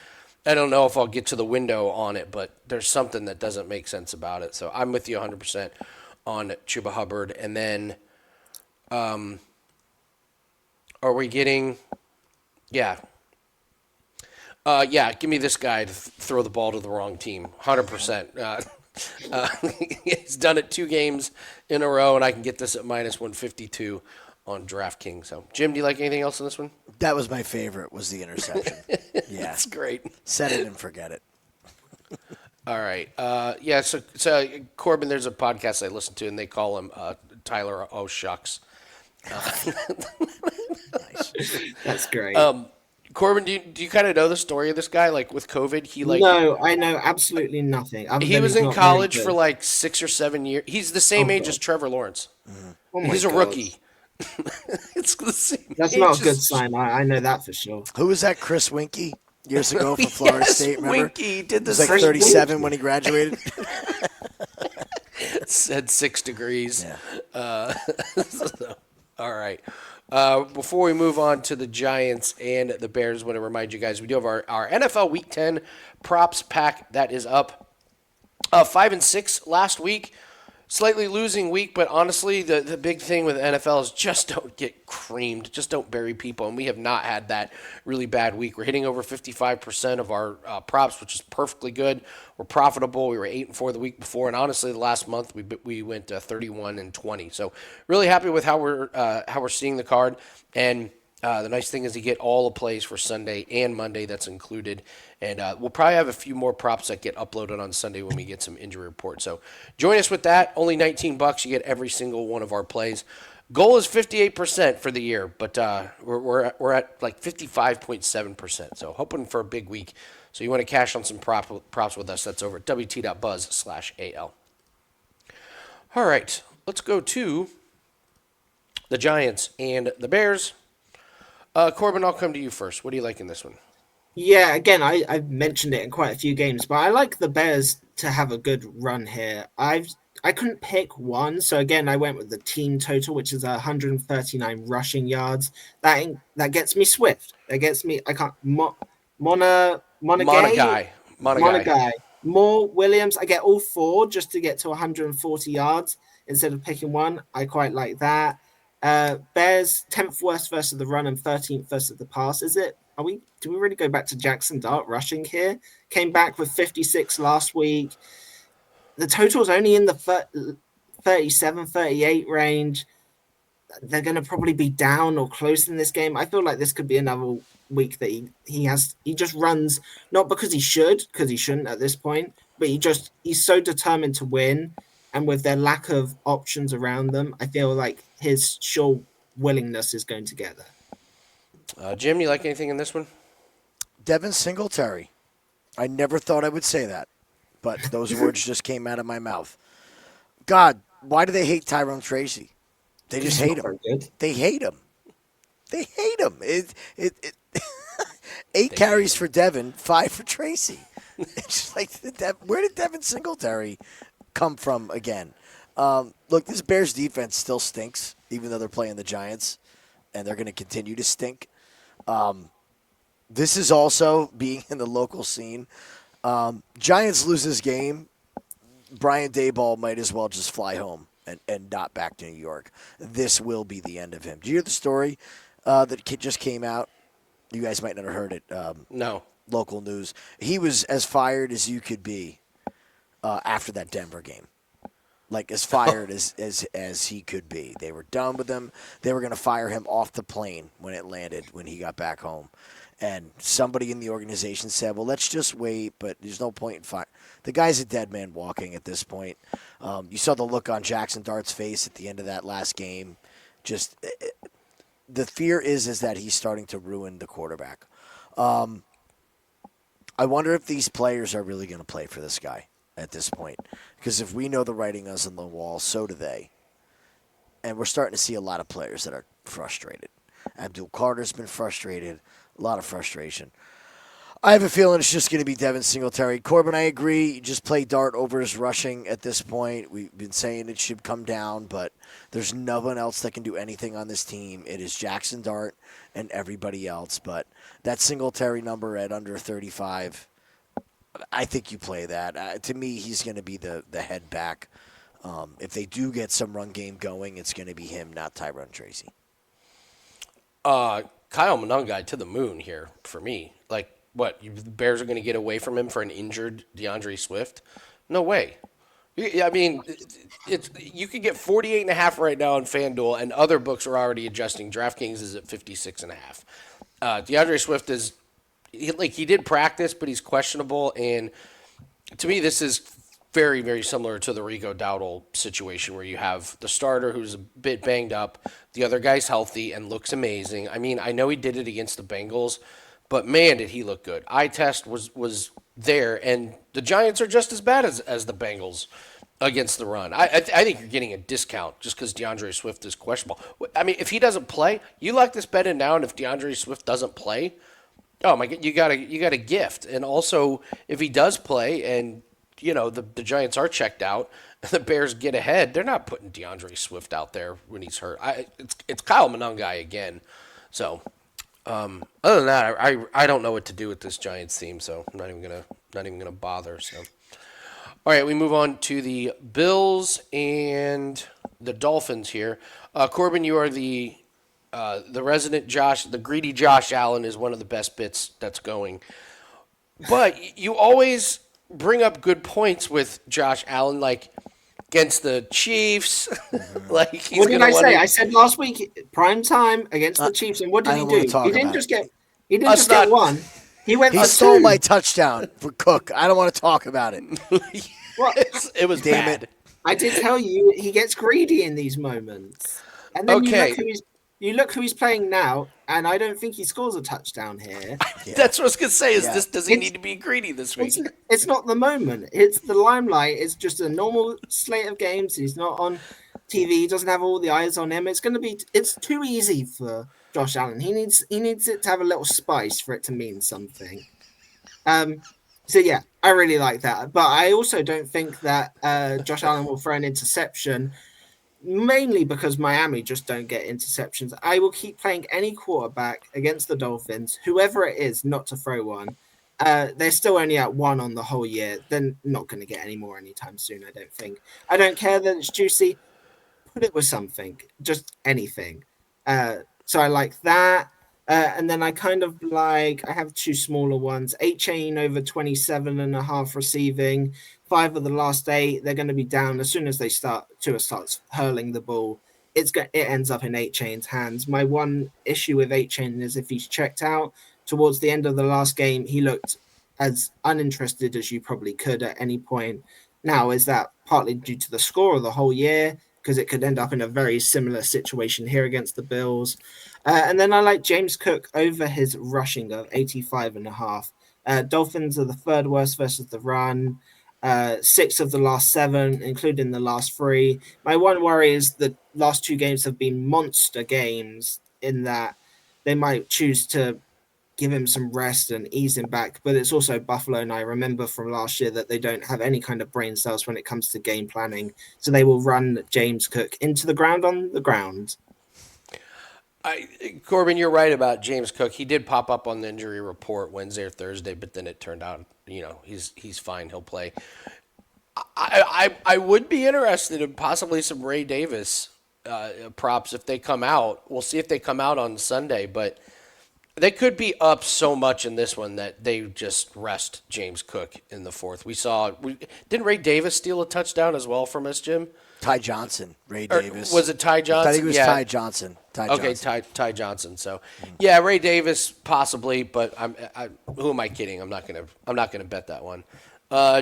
I don't know if I'll get to the window on it, but there's something that doesn't make sense about it. So I'm with you 100% on Chuba Hubbard. And then, are we getting? Yeah. Give me this guy to throw the ball to the wrong team. 100%. He's done it 2 games in a row, and I can get this at minus 152 on DraftKings. So, Jim, do you like anything else in this one? That was my favorite, was the interception. Yeah. That's great. Set it and forget it. All right. So Corbin, there's a podcast I listen to, and they call him Tyler Oh Shucks. Nice. That's great. Corbin, do you kind of know the story of this guy? Like with COVID, No, I know absolutely nothing. He was in college for like 6 or 7 years. He's the same age as Trevor Lawrence. Mm-hmm. He's a rookie. It's the same. That's not a good sign. I know that for sure. Who was that? Chris Winkie years ago from Florida State. Remember? Winkie did this. He was like 37 when he graduated. Said 6 degrees. Yeah. All right. Before we move on to the Giants and the Bears, I want to remind you guys we do have our NFL Week 10 props pack that is up. 5 and 6 last week. Slightly losing week, but honestly, the big thing with NFL is just don't get creamed. Just don't bury people, and we have not had that really bad week. We're hitting over 55% of our props, which is perfectly good. We're profitable. We were 8-4 the week before, and honestly, the last month we went 31-20. So really happy with how we're seeing the card. And the nice thing is you get all the plays for Sunday and Monday. That's included. And we'll probably have a few more props that get uploaded on Sunday when we get some injury reports. So join us with that. Only $19. You get every single one of our plays. Goal is 58% for the year, but we're at like 55.7%. So hoping for a big week. So you want to cash on some props with us, that's over at wt.buzz/AL. All right, let's go to the Giants and the Bears. Corbin, I'll come to you first. What do you like in this one? Yeah, again, I've mentioned it in quite a few games, but I like the Bears to have a good run here. I couldn't pick one, so again, I went with the team total, which is 139 rushing yards. That gets me Swift. That gets me. I can't. Monagai. Moore, Williams. I get all 4 just to get to 140 yards instead of picking one. I quite like that. Bears 10th worst versus the run and 13th versus the pass. Do we really go back to Jackson Dart rushing here? Came back with 56 last week. The total's only in the 37, 38 range. they're going to probably be down or close in this game. I feel like this could be another week that he just runs, not because he should, because he shouldn't at this point, but he's so determined to win. And with their lack of options around them, I feel like his sure willingness is going to get there. Jim, you like anything in this one? Devin Singletary. I never thought I would say that, but those words just came out of my mouth. God, why do they hate Tyrone Tracy? They just hate him. They hate him. They hate him. 8 carries for Devin, 5 for Tracy. It's just like, where did Devin Singletary come from again? Look, this Bears defense still stinks, even though they're playing the Giants, and they're going to continue to stink. This is also being in the local scene. Giants lose this game. Brian Daboll might as well just fly home and not back to New York. This will be the end of him. Do you hear the story that just came out? You guys might not have heard it. No. Local news. He was as fired as you could be after that Denver game. Like as fired as he could be. They were done with him. They were going to fire him off the plane when it landed, when he got back home. And somebody in the organization said, well, let's just wait, but there's no point in fire. The guy's a dead man walking at this point. You saw the look on Jackson Dart's face at the end of that last game. Just the fear is that he's starting to ruin the quarterback. I wonder if these players are really going to play for this guy at this point. Because if we know the writing is on the wall, so do they. And we're starting to see a lot of players that are frustrated. Abdul Carter's been frustrated. A lot of frustration. I have a feeling it's just going to be Devin Singletary. Corbin, I agree. You just play Dart over his rushing at this point. We've been saying it should come down, but there's no one else that can do anything on this team. It is Jackson Dart and everybody else. But that Singletary number at under 35, I think you play that. To me, he's going to be the head back. If they do get some run game going, it's going to be him, not Tyrone Tracy. Kyle Monangai to the moon here for me. Like, what, the Bears are going to get away from him for an injured DeAndre Swift? No way. I mean, you could get 48.5 right now on FanDuel, and other books are already adjusting. DraftKings is at 56.5. DeAndre Swift he did practice, but he's questionable. And to me, this is very, very similar to the Rico Dowdle situation where you have the starter who's a bit banged up, the other guy's healthy and looks amazing. I mean, I know he did it against the Bengals, but man, did he look good. Eye test was there, and the Giants are just as bad as the Bengals against the run. I think you're getting a discount just because DeAndre Swift is questionable. I mean, if he doesn't play, you lock this bet in now, and if DeAndre Swift doesn't play, oh my God, you got a gift. And also, if he does play and the Giants are checked out, the Bears get ahead, they're not putting DeAndre Swift out there when he's hurt. It's Kyle Monangai again. So, other than that, I don't know what to do with this Giants team, so I'm not even gonna bother. So, all right, we move on to the Bills and the Dolphins here. Corbin, you are the resident Josh, the greedy Josh Allen is one of the best bits that's going, but you always bring up good points with Josh Allen, like against the Chiefs. Like he's what did I say? To... I said last week, prime time against the Chiefs, and what did he do? He didn't just get one. He stole my touchdown for Cook. I don't want to talk about it. Well, it was damn bad. it. I did tell you he gets greedy in these moments, and then you look who he's playing now, and I don't think he scores a touchdown here. Yeah. That's what I was going to say. Does he need to be greedy this week? It's not the moment. It's the limelight. It's just a normal slate of games. He's not on TV. He doesn't have all the eyes on him. It's too easy for Josh Allen. He needs it to have a little spice for it to mean something. So yeah, I really like that. But I also don't think that Josh Allen will throw an interception, mainly because Miami just don't get interceptions. I will keep playing any quarterback against the Dolphins, whoever it is, not to throw one. They're still only at 1 on the whole year. They're not going to get any more anytime soon, I don't think. I don't care that it's juicy. Put it with something, just anything. So I like that. And then I have 2 smaller ones. 8 over 27.5 receiving. 5 of the last 8, they're going to be down as soon as Tua starts hurling the ball. it ends up in 8-Chain's hands. My one issue with 8-Chain is if he's checked out towards the end of the last game, he looked as uninterested as you probably could at any point. Now, is that partly due to the score of the whole year? Because it could end up in a very similar situation here against the Bills. And then I like James Cook over his rushing of 85.5. Dolphins are the third worst versus the run. 6 of the last 7, including the last 3. My one worry is the last 2 games have been monster games in that they might choose to give him some rest and ease him back. But it's also Buffalo, and I remember from last year that they don't have any kind of brain cells when it comes to game planning. So they will run James Cook into the ground on the ground. Corbin, you're right about James Cook. He did pop up on the injury report Wednesday or Thursday, but then it turned out, he's fine. He'll play. I would be interested in possibly some Ray Davis props if they come out. We'll see if they come out on Sunday, but they could be up so much in this one that they just rest James Cook in the fourth. Didn't Ray Davis steal a touchdown as well from us, Jim? Ty Johnson, Ray Davis. Was it Ty Johnson? I think it was Ty Johnson. Ty Johnson. So, yeah, Ray Davis possibly, but who am I kidding? I'm not gonna bet that one.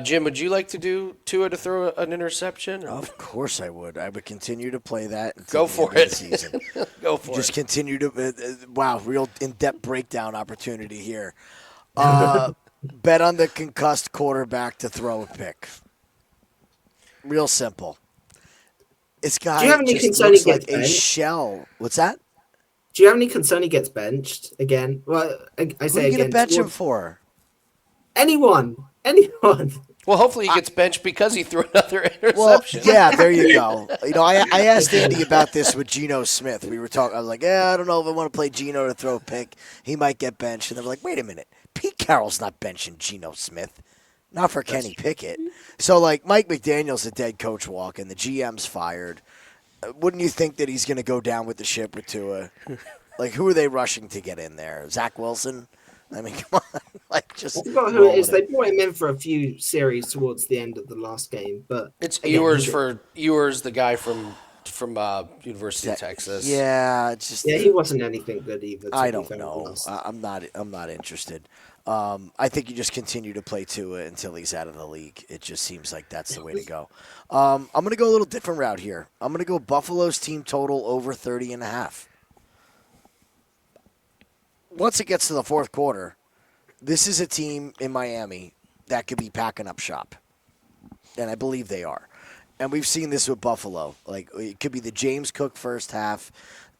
Jim, would you like to do Tua to throw an interception? Of course I would. I would continue to play that Go until the for end of it. the season. Go for Just it. continue to real in-depth breakdown opportunity here. Bet on the concussed quarterback to throw a pick. Real simple. This guy Do you have any just concern looks he like gets a benched? shell. What's that? Do you have any concern he gets benched again? Well, I Who say are you again. going to bench him for? Anyone. Well, hopefully he gets benched because he threw another Well, interception. yeah, there you go. I asked Andy about this with Geno Smith. We were talking. I was like, I don't know if I want to play Geno to throw a pick. He might get benched. And they were like, wait a minute. Pete Carroll's not benching Geno Smith. Not for Kenny Pickett. So, Mike McDaniel's a dead coach walking. The GM's fired. Wouldn't you think that he's going to go down with the ship with Tua? Who are they rushing to get in there? Zach Wilson? I mean, come on. Just I forgot who it roll is. with They brought him in for a few series towards the end of the last game, but It's again, Ewers, the guy from University of Texas. Yeah, he wasn't anything good either. I don't know. I'm not interested. I think you just continue to play Tua until he's out of the league. It just seems like that's the way to go. I'm going to go a little different route here. I'm going to go Buffalo's team total over 30.5. Once it gets to the fourth quarter, this is a team in Miami that could be packing up shop. And I believe they are. And we've seen this with Buffalo. It could be the James Cook first half.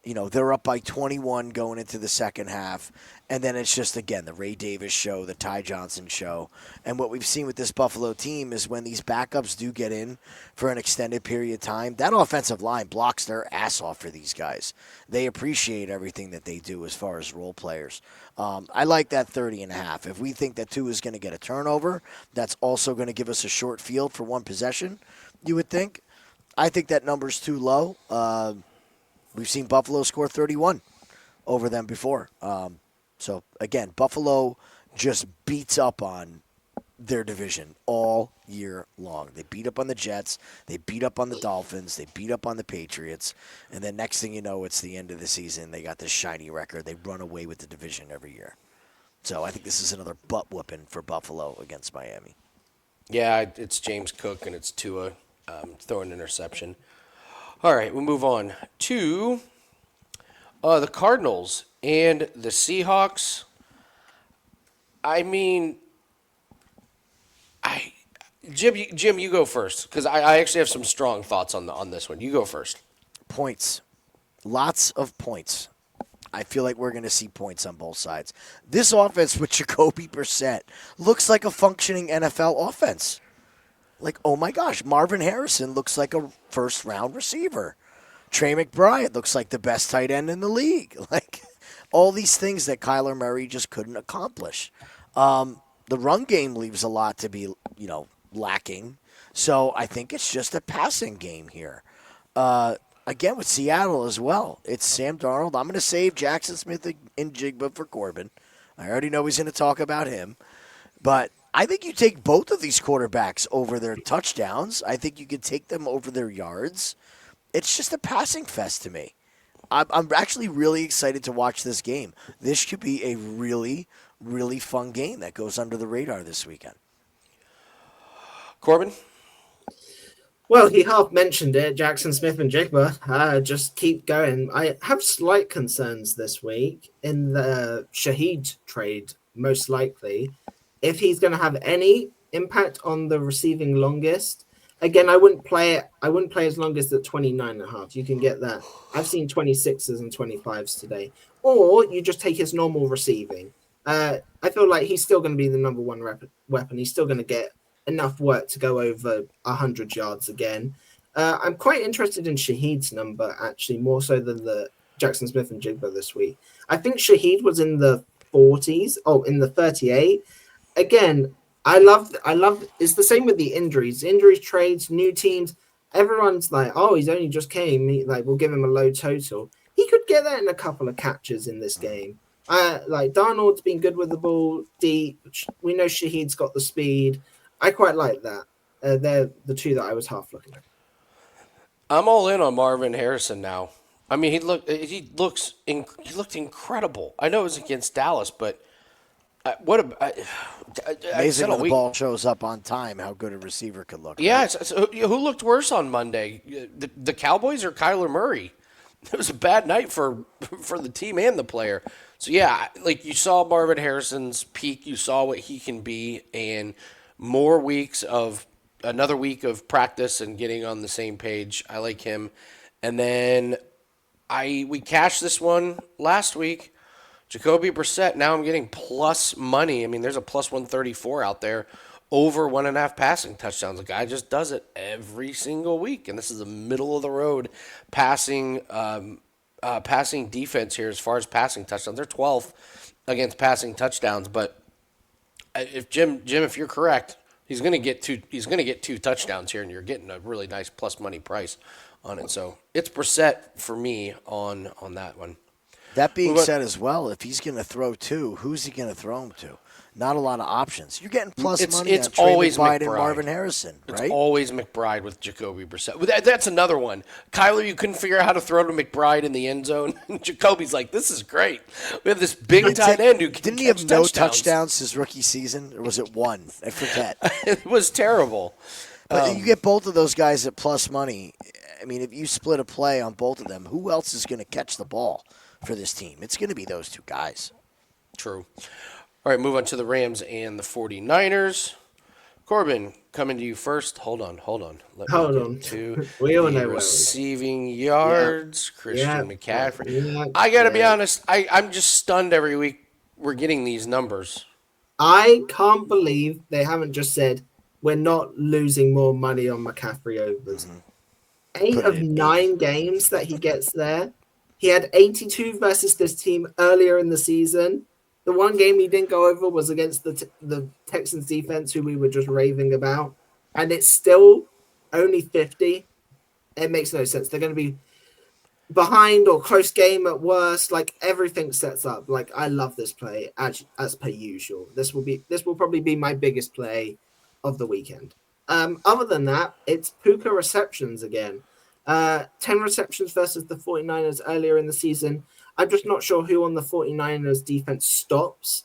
They're up by 21 going into the second half. And then it's just, again, the Ray Davis show, the Ty Johnson show. And what we've seen with this Buffalo team is when these backups do get in for an extended period of time, that offensive line blocks their ass off for these guys. They appreciate everything that they do as far as role players. I like that 30.5. If we think that Tua is going to get a turnover, that's also going to give us a short field for one possession, you would think. I think that number's too low. We've seen Buffalo score 31 over them before. So, again, Buffalo just beats up on their division all year long. They beat up on the Jets. They beat up on the Dolphins. They beat up on the Patriots. And then next thing you know, it's the end of the season. They got this shiny record. They run away with the division every year. So I think this is another butt-whooping for Buffalo against Miami. Yeah, it's James Cook and it's Tua throwing an interception. All right, we'll move on to the Cardinals and the Seahawks. I mean, Jim, you go first because I actually have some strong thoughts on this one. You go first. Points. Lots of points. I feel like we're going to see points on both sides. This offense with Jacoby Brissett looks like a functioning NFL offense. Oh my gosh, Marvin Harrison looks like a first-round receiver. Trey McBride looks like the best tight end in the league. All these things that Kyler Murray just couldn't accomplish. The run game leaves a lot to be, lacking. So I think it's just a passing game here. Again, with Seattle as well. It's Sam Darnold. I'm going to save Jackson Smith and Jigba for Corbin. I already know he's going to talk about him. But I think you take both of these quarterbacks over their touchdowns. I think you could take them over their yards. it's just a passing fest to me. I'm actually really excited to watch this game. This could be a really, really fun game that goes under the radar this weekend. Corbin? Well, he half mentioned it. Jackson Smith and Jigba just keep going. I have slight concerns this week in the Shaheed trade, most likely. If he's going to have any impact on the receiving longest, again, I wouldn't play it. I wouldn't play his longest at 29.5. You can get that. I've seen 26s and 25s today. Or you just take his normal receiving. I feel like he's still going to be the number one weapon. He's still going to get enough work to go over 100 yards again. I'm quite interested in Shaheed's number, actually, more so than the Jackson Smith and Jigba this week. I think Shaheed was in the 40s. Oh, in the 38. Again, I love. It's the same with the injuries, trades, new teams. Everyone's like, oh, he's only just came. We'll give him a low total. He could get that in a couple of catches in this game. Like Darnold's been good with the ball deep. We know Shaheed's got the speed. I quite like that. They're the two that I was half looking at. I'm all in on Marvin Harrison now. I mean, he looked incredible. I know it was against Dallas, but Amazing when the ball shows up on time, how good a receiver could look. Yeah, right? so who looked worse on Monday? The Cowboys or Kyler Murray? It was a bad night for the team and the player. So yeah, like you saw Marvin Harrison's peak, you saw what he can be, and another week of practice and getting on the same page. I like him. And then we cashed this one last week. Jacoby Brissett, now I'm getting plus money. I mean, there's a plus 134 out there over 1.5 passing touchdowns. The guy just does it every single week. And this is a middle of the road passing defense here as far as passing touchdowns. They're 12th against passing touchdowns. But if Jim, if you're correct, he's going to get two touchdowns here, and you're getting a really nice plus money price on it. So it's Brissett for me on that one. That being said as well, if he's going to throw two, who's he going to throw him to? Not a lot of options. You're getting plus money. It's on Trey always McBride McBride and Marvin Harrison, right? It's always McBride with Jacoby Brissett. That's another one. Kyler, you couldn't figure out how to throw to McBride in the end zone. Jacoby's like, this is great. We have this big tight end who can Didn't he catch have no touchdowns his rookie season, or was it one? I forget. It was terrible. But you get both of those guys at plus money. I mean, if you split a play on both of them, who else is going to catch the ball for this team? It's going to be those two guys. True. All right, move on to the Rams and the 49ers. Corbin, coming to you first. Hold on. Hold on. To we all know the where receiving yards, Christian McCaffrey. Yeah. I got to be honest, I'm just stunned every week we're getting these numbers. I can't believe they haven't just said, we're not losing more money on McCaffrey overs. Mm-hmm. 8 of 9 games that he gets there. He had 82 versus this team earlier in the season. The one game he didn't go over was against the Texans defense, who we were just raving about. And it's still only 50. It makes no sense. They're going to be behind or close game at worst. Like, everything sets up. Like, I love this play as per usual. This will probably be my biggest play of the weekend. Other than that, it's Puka receptions again. 10 receptions versus the 49ers earlier in the season. I'm just not sure who on the 49ers defense stops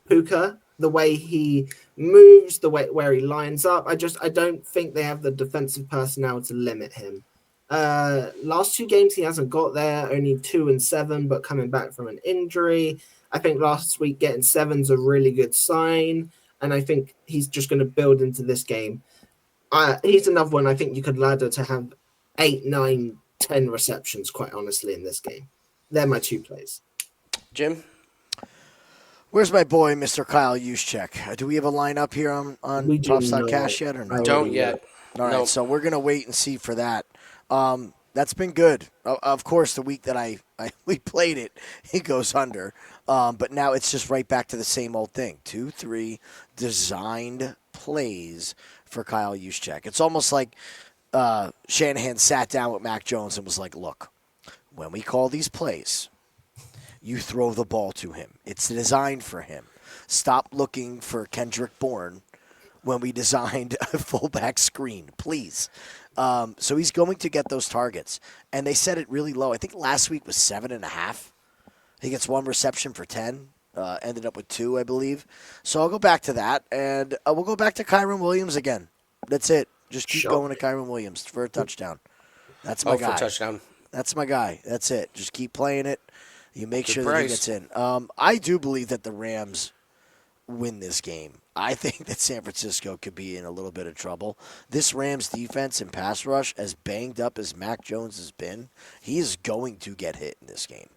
Puka, the way he moves, the way where he lines up. I don't think they have the defensive personnel to limit him. Last 2 games he hasn't got there, only 2 and 7, but coming back from an injury. I think last week getting 7's a really good sign, and I think he's just going to build into this game. He's another one I think you could ladder to have 8, 9, 10 receptions, quite honestly, in this game. They're my 2 plays. Jim? Where's my boy, Mr. Kyle Juszczyk? Do we have a lineup here on Props.cash yet or no? Don't yet. All right, so we're going to wait and see for that. That's been good. Of course, the week that we played it, it goes under. But now it's just right back to the same old thing. 2, 3 designed plays for Kyle Juszczyk. It's almost like Shanahan sat down with Mac Jones and was like, look, when we call these plays, you throw the ball to him. It's designed for him. Stop looking for Kendrick Bourne when we designed a fullback screen, please. So he's going to get those targets. And they set it really low. I think last week was 7.5. He gets 1 reception for 10. Ended up with 2, I believe. So I'll go back to that. And we'll go back to Kyron Williams again. That's it. Just keep going to Kyron Williams for a touchdown. That's my guy. For a touchdown. That's my guy. That's it. Just keep playing it. You make sure that he gets in. I do believe that the Rams win this game. I think that San Francisco could be in a little bit of trouble. This Rams defense and pass rush, as banged up as Mac Jones has been, he is going to get hit in this game.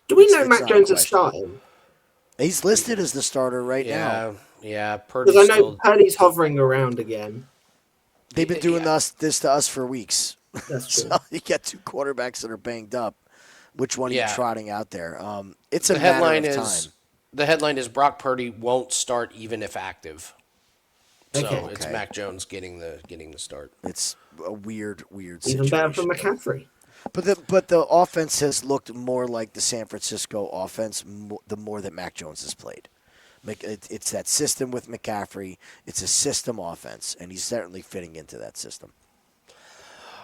Do we know Mac Jones is starting? He's listed as the starter right now. Yeah, Purdy's because I know Purdy's hovering around again. They've been doing this to us for weeks. That's true. So you get 2 quarterbacks that are banged up. Which one are you trotting out there? It's a the matter headline of is time. the headline is Brock Purdy won't start even if active. So Okay. it's Mac Jones getting the start. It's a weird situation. Even better for McCaffrey. But the offense has looked more like the San Francisco offense the more that Mac Jones has played. It's that system with McCaffrey. It's a system offense, and he's certainly fitting into that system.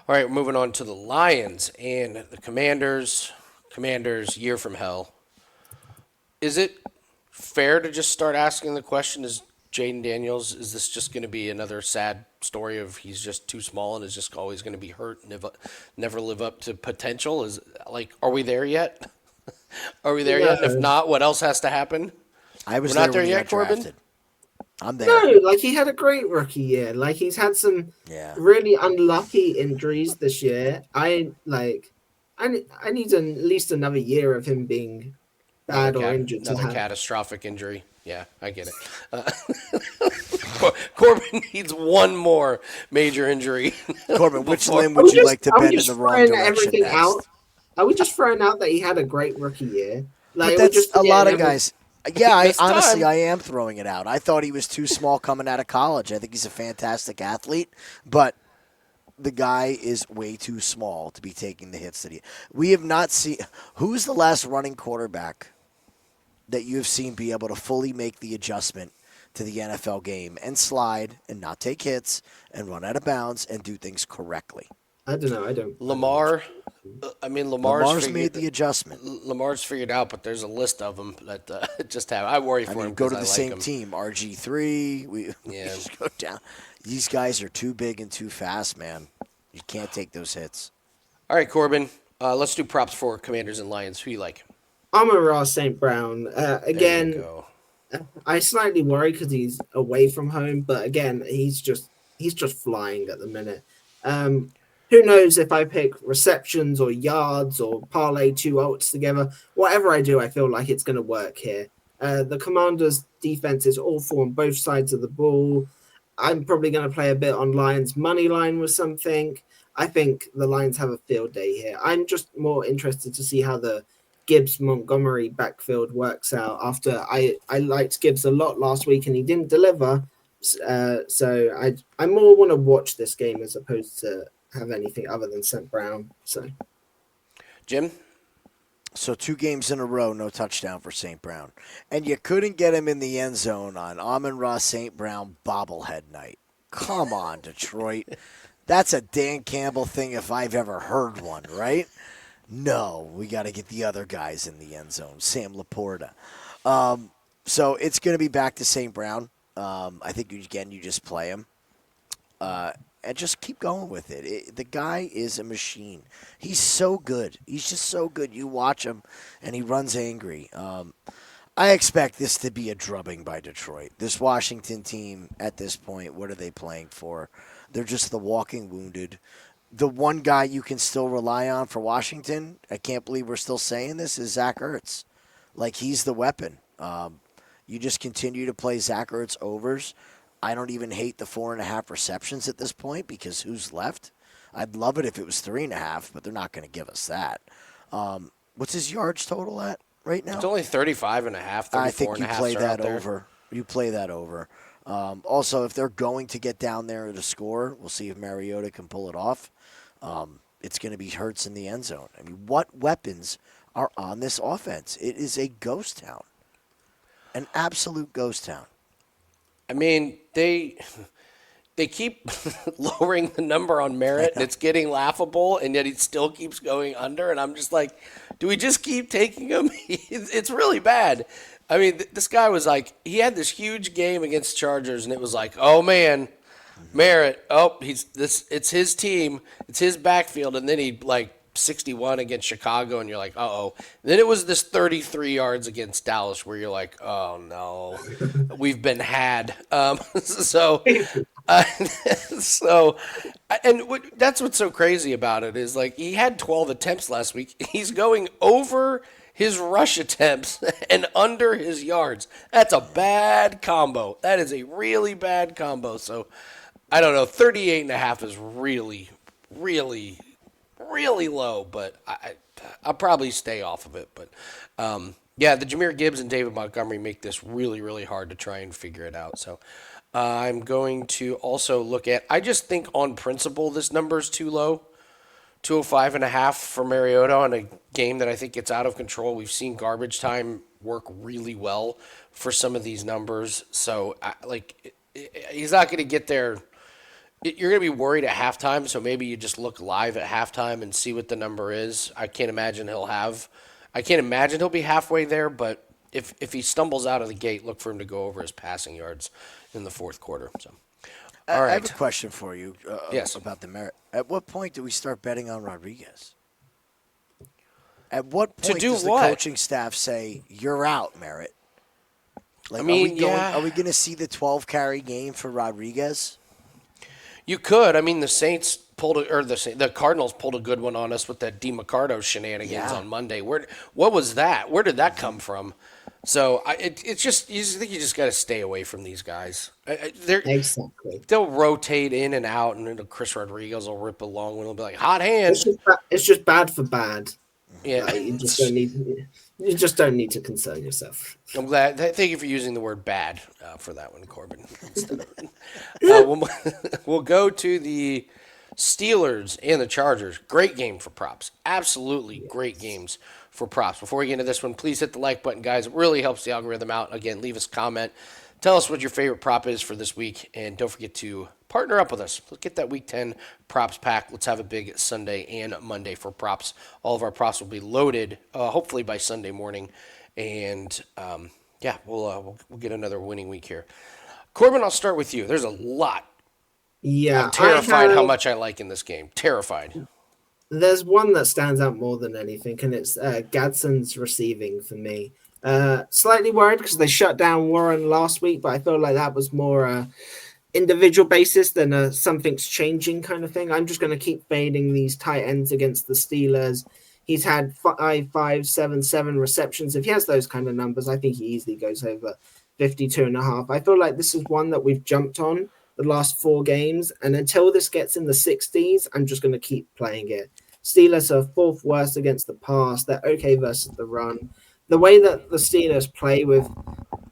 All right, moving on to the Lions and the Commanders. Commanders, year from hell. Is it fair to just start asking the question, is Jaden Daniels, is this just going to be another sad story of he's just too small and is just always going to be hurt and never live up to potential? Are we there yet? Are we there yet? And if not, what else has to happen? We're not there yet, Corbin? Drafted. I'm there. No, he had a great rookie year. He's had some really unlucky injuries this year. I need at least another year of him being bad or injured. Another catastrophic injury. Yeah, I get it. Corbin needs one more major injury. Corbin, which limb would you like to bend in the wrong direction next? Are we just throwing out that he had a great rookie year? But that's a lot of guys. Yeah, I am throwing it out. I thought he was too small coming out of college. I think he's a fantastic athlete, but the guy is way too small to be taking the hits that he. We have not seen. Who's the last running quarterback that you have seen be able to fully make the adjustment to the NFL game and slide and not take hits and run out of bounds and do things correctly? I don't know. I don't. Lamar. Lamar's made the adjustment. Lamar's figured out, but there's a list of them that just have. I worry for him. Go to the same team. RG3. We just go down. These guys are too big and too fast, man. You can't take those hits. All right, Corbin. Let's do props for Commanders and Lions. Who you like? Amon-Ra St. Brown. Again, I slightly worry because he's away from home, but again, he's just flying at the minute. Who knows if I pick receptions or yards or parlay 2 ults together. Whatever I do, I feel like it's going to work here. The Commanders' defense is awful on both sides of the ball. I'm probably going to play a bit on Lions' money line with something. I think the Lions have a field day here. I'm just more interested to see how the Gibbs-Montgomery backfield works out after I liked Gibbs a lot last week and he didn't deliver. So I more want to watch this game as opposed to have anything other than St. Brown. So, Jim? So 2 games in a row, no touchdown for St. Brown. And you couldn't get him in the end zone on Amon-Ra St. Brown bobblehead night. Come on, Detroit. That's a Dan Campbell thing if I've ever heard one, right? No, we got to get the other guys in the end zone. Sam Laporta. So it's going to be back to St. Brown. I think, again, you just play him. And just keep going with it. The guy is a machine. He's so good. He's just so good. You watch him, and he runs angry. I expect this to be a drubbing by Detroit. This Washington team, at this point, what are they playing for? They're just the walking wounded. The one guy you can still rely on for Washington, I can't believe we're still saying this, is Zach Ertz. He's the weapon. You just continue to play Zach Ertz overs. I don't even hate the 4.5 receptions at this point because who's left? I'd love it if it was 3.5, but they're not going to give us that. What's his yards total at right now? It's only 35.5, 34.5. I think you play that over. You play that over. Also, if they're going to get down there to score, we'll see if Mariota can pull it off. It's going to be Hurts in the end zone. I mean, what weapons are on this offense? It is a ghost town. An absolute ghost town. I mean, they keep lowering the number on Merritt, and it's getting laughable, and yet he still keeps going under. And I'm just like, do we just keep taking him? It's really bad. I mean, this guy was like, he had this huge game against Chargers, and it was like, oh man, Merritt, it's his team, it's his backfield, and then he like 61 against Chicago, and you're like, uh-oh. Then it was this 33 yards against Dallas where you're like, oh no, we've been had. So, uh, so, that's what's so crazy about it is like he had 12 attempts last week. He's going over his rush attempts and under his yards. That's a bad combo. That is a really bad combo. So, I don't know. 38.5 is really, really, really low, but I'll probably stay off of it. But yeah, the Jahmyr Gibbs and David Montgomery make this really, really hard to try and figure it out. So I'm going to also look at. I just think on principle this number is too low. 205.5 for Mariota on a game that I think gets out of control. We've seen garbage time work really well for some of these numbers. So he's not going to get there. You're going to be worried at halftime, so maybe you just look live at halftime and see what the number is. I can't imagine he'll be halfway there, but if he stumbles out of the gate, look for him to go over his passing yards in the fourth quarter. So, all right. I have a question for you Yes. about the Merritt. At what point do we start betting on Rodriguez? At what point do does what? the coaching staff say, you're out, Merritt? Like, I mean, are we going to see the 12-carry game for Rodriguez? You could. I mean, the Cardinals pulled a good one on us with that DeMarcado shenanigans on Monday. What was that? Where did that come from? So it's just you think you just got to stay away from these guys. Exactly. They'll rotate in and out, and Chris Rodriguez will rip along, and it'll be like hot hand. It's just bad for bad. Yeah, Like, you just don't need to concern yourself. I'm glad. Thank you for using the word "bad" for that one, Corbin. We'll go to the Steelers and the Chargers. Great game for props. Absolutely great games for props. Before we get into this one, please hit the like button, guys. It really helps the algorithm out. Again, leave us a comment. Tell us what your favorite prop is for this week, and don't forget to partner up with us. Let's get that Week 10 props pack. Let's have a big Sunday and Monday for props. All of our props will be loaded, hopefully by Sunday morning, and we'll get another winning week here. Corbin, I'll start with you. There's a lot. Yeah, I'm terrified how much I like in this game. Terrified. There's one that stands out more than anything, and it's Gadsden's receiving for me. Slightly worried because they shut down Warren last week, but I feel like that was more individual basis than something's changing kind of thing. I'm just going to keep fading these tight ends against the Steelers. He's had 5, 7 receptions. If he has those kind of numbers, I think he easily goes over 52.5. I feel like this is one that we've jumped on the last 4 games, and until this gets in the 60s, I'm just going to keep playing it. Steelers are 4th worst against the pass. They're okay versus the run. The way that the Steelers play with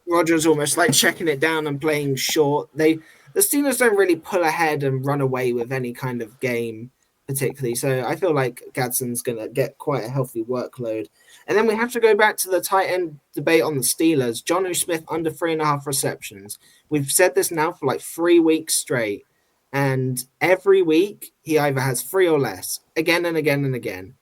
Rodgers almost like checking it down and playing short, the Steelers don't really pull ahead and run away with any kind of game particularly. So I feel like Gadsden's going to get quite a healthy workload. And then we have to go back to the tight end debate on the Steelers. Jonnu Smith under 3.5 receptions. We've said this now for like 3 weeks straight. And every week he either has 3 or less, again and again and again.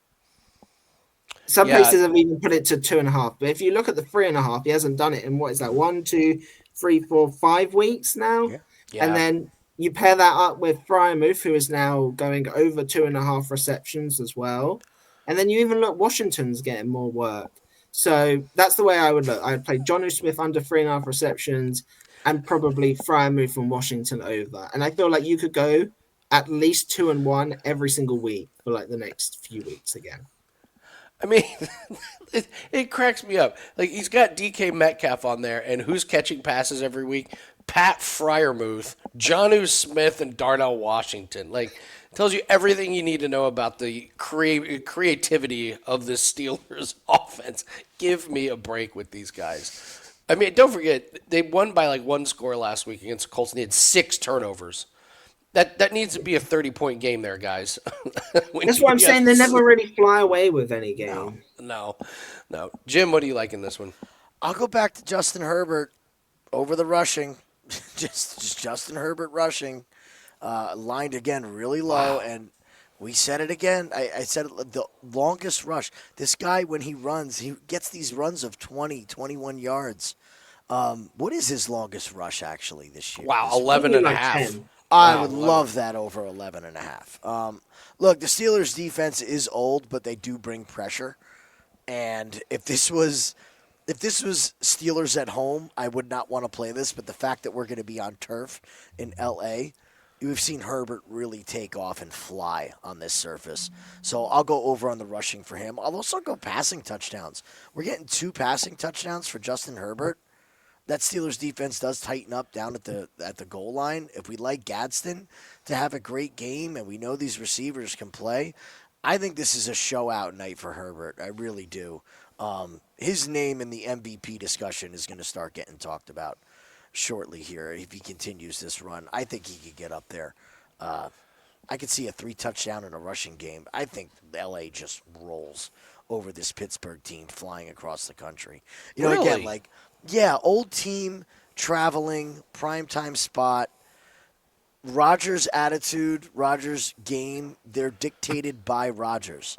Some places have even put it to 2.5. But if you look at the 3.5, he hasn't done it in 1, 2, 3, 4, 5 weeks now. Yeah. And then you pair that up with Fryermuth, who is now going over 2.5 receptions as well. And then you even look, Washington's getting more work. So that's the way I would look. I would play Jonnu Smith under 3.5 receptions and probably Fryermuth from Washington over. And I feel like you could go at least 2-1 every single week for like the next few weeks again. I mean, it cracks me up. Like, he's got DK Metcalf on there, and who's catching passes every week? Pat Fryermuth, Jonnu Smith, and Darnell Washington. Like, tells you everything you need to know about the creativity of the Steelers offense. Give me a break with these guys. I mean, don't forget, they won by like 1 score last week against the Colts, and they had 6 turnovers. That needs to be a 30-point game there, guys. That's what I'm saying. They never really fly away with any game. No. Jim, what do you like in this one? I'll go back to Justin Herbert over the rushing. just Justin Herbert rushing. lined again really low, and we said it again. I said it, the longest rush. This guy, when he runs, he gets these runs of 20, 21 yards. What is his longest rush actually this year? Wow, This 11 and a like half. 10. I Wow, would 11. love that over 11 and a half. Look, the Steelers' defense is old, but they do bring pressure. And if this was Steelers at home, I would not want to play this. But the fact that we're going to be on turf in L.A., we've seen Herbert really take off and fly on this surface. So I'll go over on the rushing for him. I'll also go passing touchdowns. We're getting 2 passing touchdowns for Justin Herbert. That Steelers defense does tighten up down at the goal line. If we like Gadsden to have a great game and we know these receivers can play, I think this is a show-out night for Herbert. I really do. His name in the MVP discussion is going to start getting talked about shortly here if he continues this run. I think he could get up there. I could see a 3-touchdown and a rushing game. I think L.A. just rolls over this Pittsburgh team flying across the country. You know, Really? again, like, yeah, old team, traveling, primetime spot. Rodgers' attitude, Rodgers' game, they're dictated by Rodgers.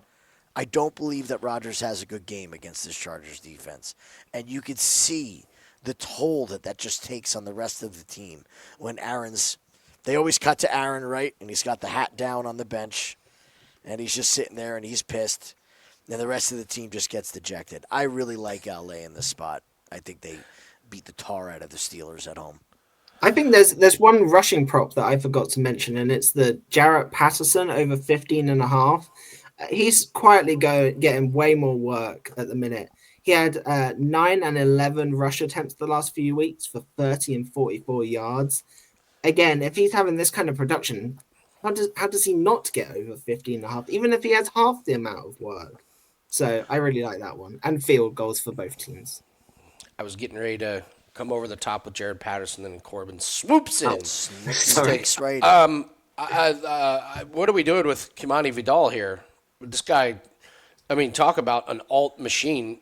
I don't believe that Rodgers has a good game against this Chargers defense. And you could see the toll that just takes on the rest of the team when they always cut to Aaron, right? And he's got the hat down on the bench, and he's just sitting there, and he's pissed. And the rest of the team just gets dejected. I really like L.A. in this spot. I think they beat the tar out of the Steelers at home. I think there's one rushing prop that I forgot to mention, and it's the Jarrett Patterson over 15.5. He's quietly getting way more work at the minute. He had 9 and 11 rush attempts the last few weeks for 30 and 44 yards. Again, if he's having this kind of production, how does he not get over 15.5, even if he has half the amount of work? So I really like that one. And field goals for both teams. I was getting ready to come over the top with Jared Patterson, and Corbin swoops in. Sticks right in. What are we doing with Kimani Vidal here? This guy, I mean, talk about an alt machine.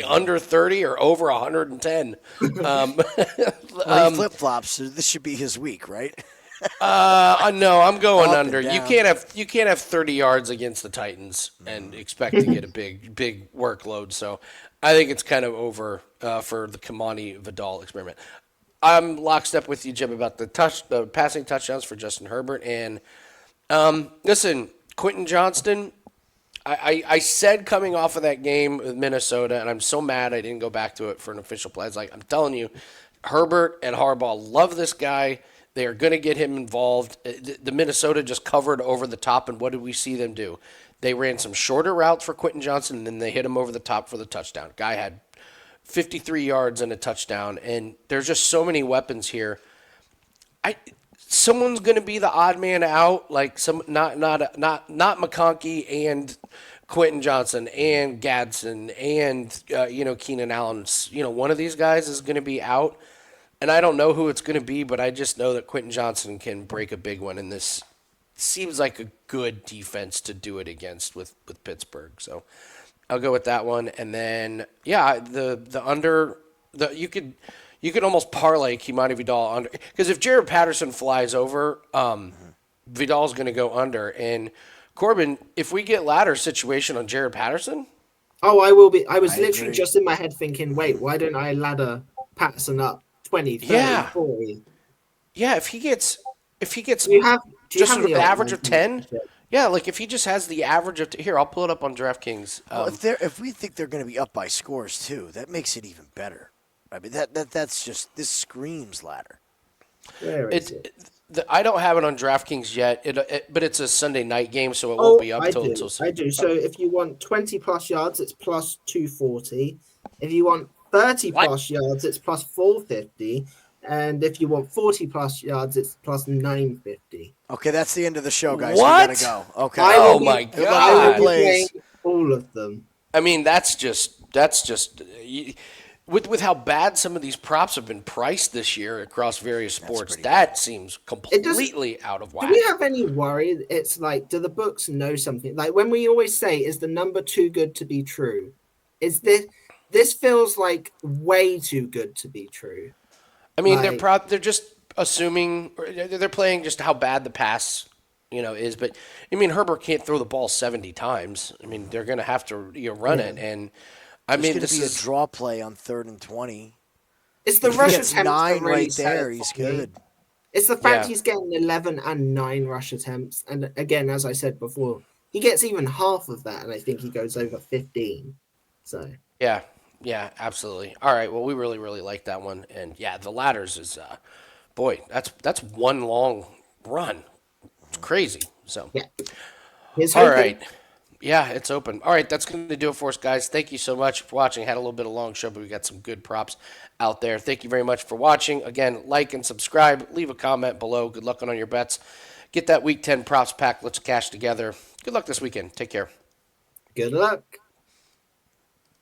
Under 30 or over 110. Well, he flip-flops, so this should be his week, right? No, I'm going Up under. and You down. can't have 30 yards against the Titans and expect to get a big workload. So I think it's kind of over for the Kimani Vidal experiment. I'm lockstep with you, Jim, about the passing touchdowns for Justin Herbert. And listen, Quentin Johnston, I said coming off of that game with Minnesota, and I'm so mad I didn't go back to it for an official play. It's like, I'm telling you, Herbert and Harbaugh love this guy. They are going to get him involved. The Minnesota just covered over the top, and what did we see them do? They ran some shorter routes for Quentin Johnson, and then they hit him over the top for the touchdown. Guy had 53 yards and a touchdown, and there's just so many weapons here. Someone's going to be the odd man out, like not McConkey and Quentin Johnson and Gadsden and Keenan Allen. One of these guys is going to be out. And I don't know who it's going to be, but I just know that Quentin Johnson can break a big one, and this seems like a good defense to do it against with Pittsburgh. So I'll go with that one. And then the under you could almost parlay Kimani Vidal under, because if Jared Patterson flies over, Vidal's going to go under. And Corbin, if we get ladder situation on Jared Patterson, Oh, I will be. I was I literally agree. just in my head thinking, wait, why don't I ladder Patterson up 20, 30, Yeah. 40? yeah, if he gets Do you have just the an average of odds? 10. Yeah, like if he just has the average of here, I'll pull it up on DraftKings. Well, if we think they're going to be up by scores too, that makes it even better. I mean, that's just, this screams ladder. Where is it? I don't have it on DraftKings yet, but it's a Sunday night game, so it won't be up I till do. I do. So if you want 20 plus yards, it's plus 240. If you want 30 plus yards, it's plus 450. And if you want 40 plus yards, it's plus 950. Okay, that's the end of the show, guys. What? We gotta go. Okay. I will Oh be- my I will God. be playing all of them. I mean, that's just with how bad some of these props have been priced this year across various sports. pretty That seems completely out of Do whack. we have any worry? It's like, do the books know something? Like when we always say, is the number too good to be true? Is this feels like way too good to be true? I mean, like- they're just assuming they're playing just how bad the pass, is. But I mean, Herbert can't throw the ball 70 times. I mean, they're going to have to run it, and I It's mean, going to this be is a draw play on 3rd and 20. It's the If he rush gets attempts that 9 really right there, sell he's for me. good. It's the fact Yeah. he's getting 11 and 9 rush attempts. And again, as I said before, he gets even half of that, and I think he goes over 15. So, yeah, yeah, absolutely. All right, well, we really, really like that one, and yeah, the ladders is, boy, that's one long run. It's crazy. So, yeah. Here's all hoping. right. Yeah, it's open. All right, that's going to do it for us, guys. Thank you so much for watching. Had a little bit of a long show, but we got some good props out there. Thank you very much for watching. Again, like and subscribe. Leave a comment below. Good luck on your bets. Get that Week 10 props pack. Let's cash together. Good luck this weekend. Take care. Good luck.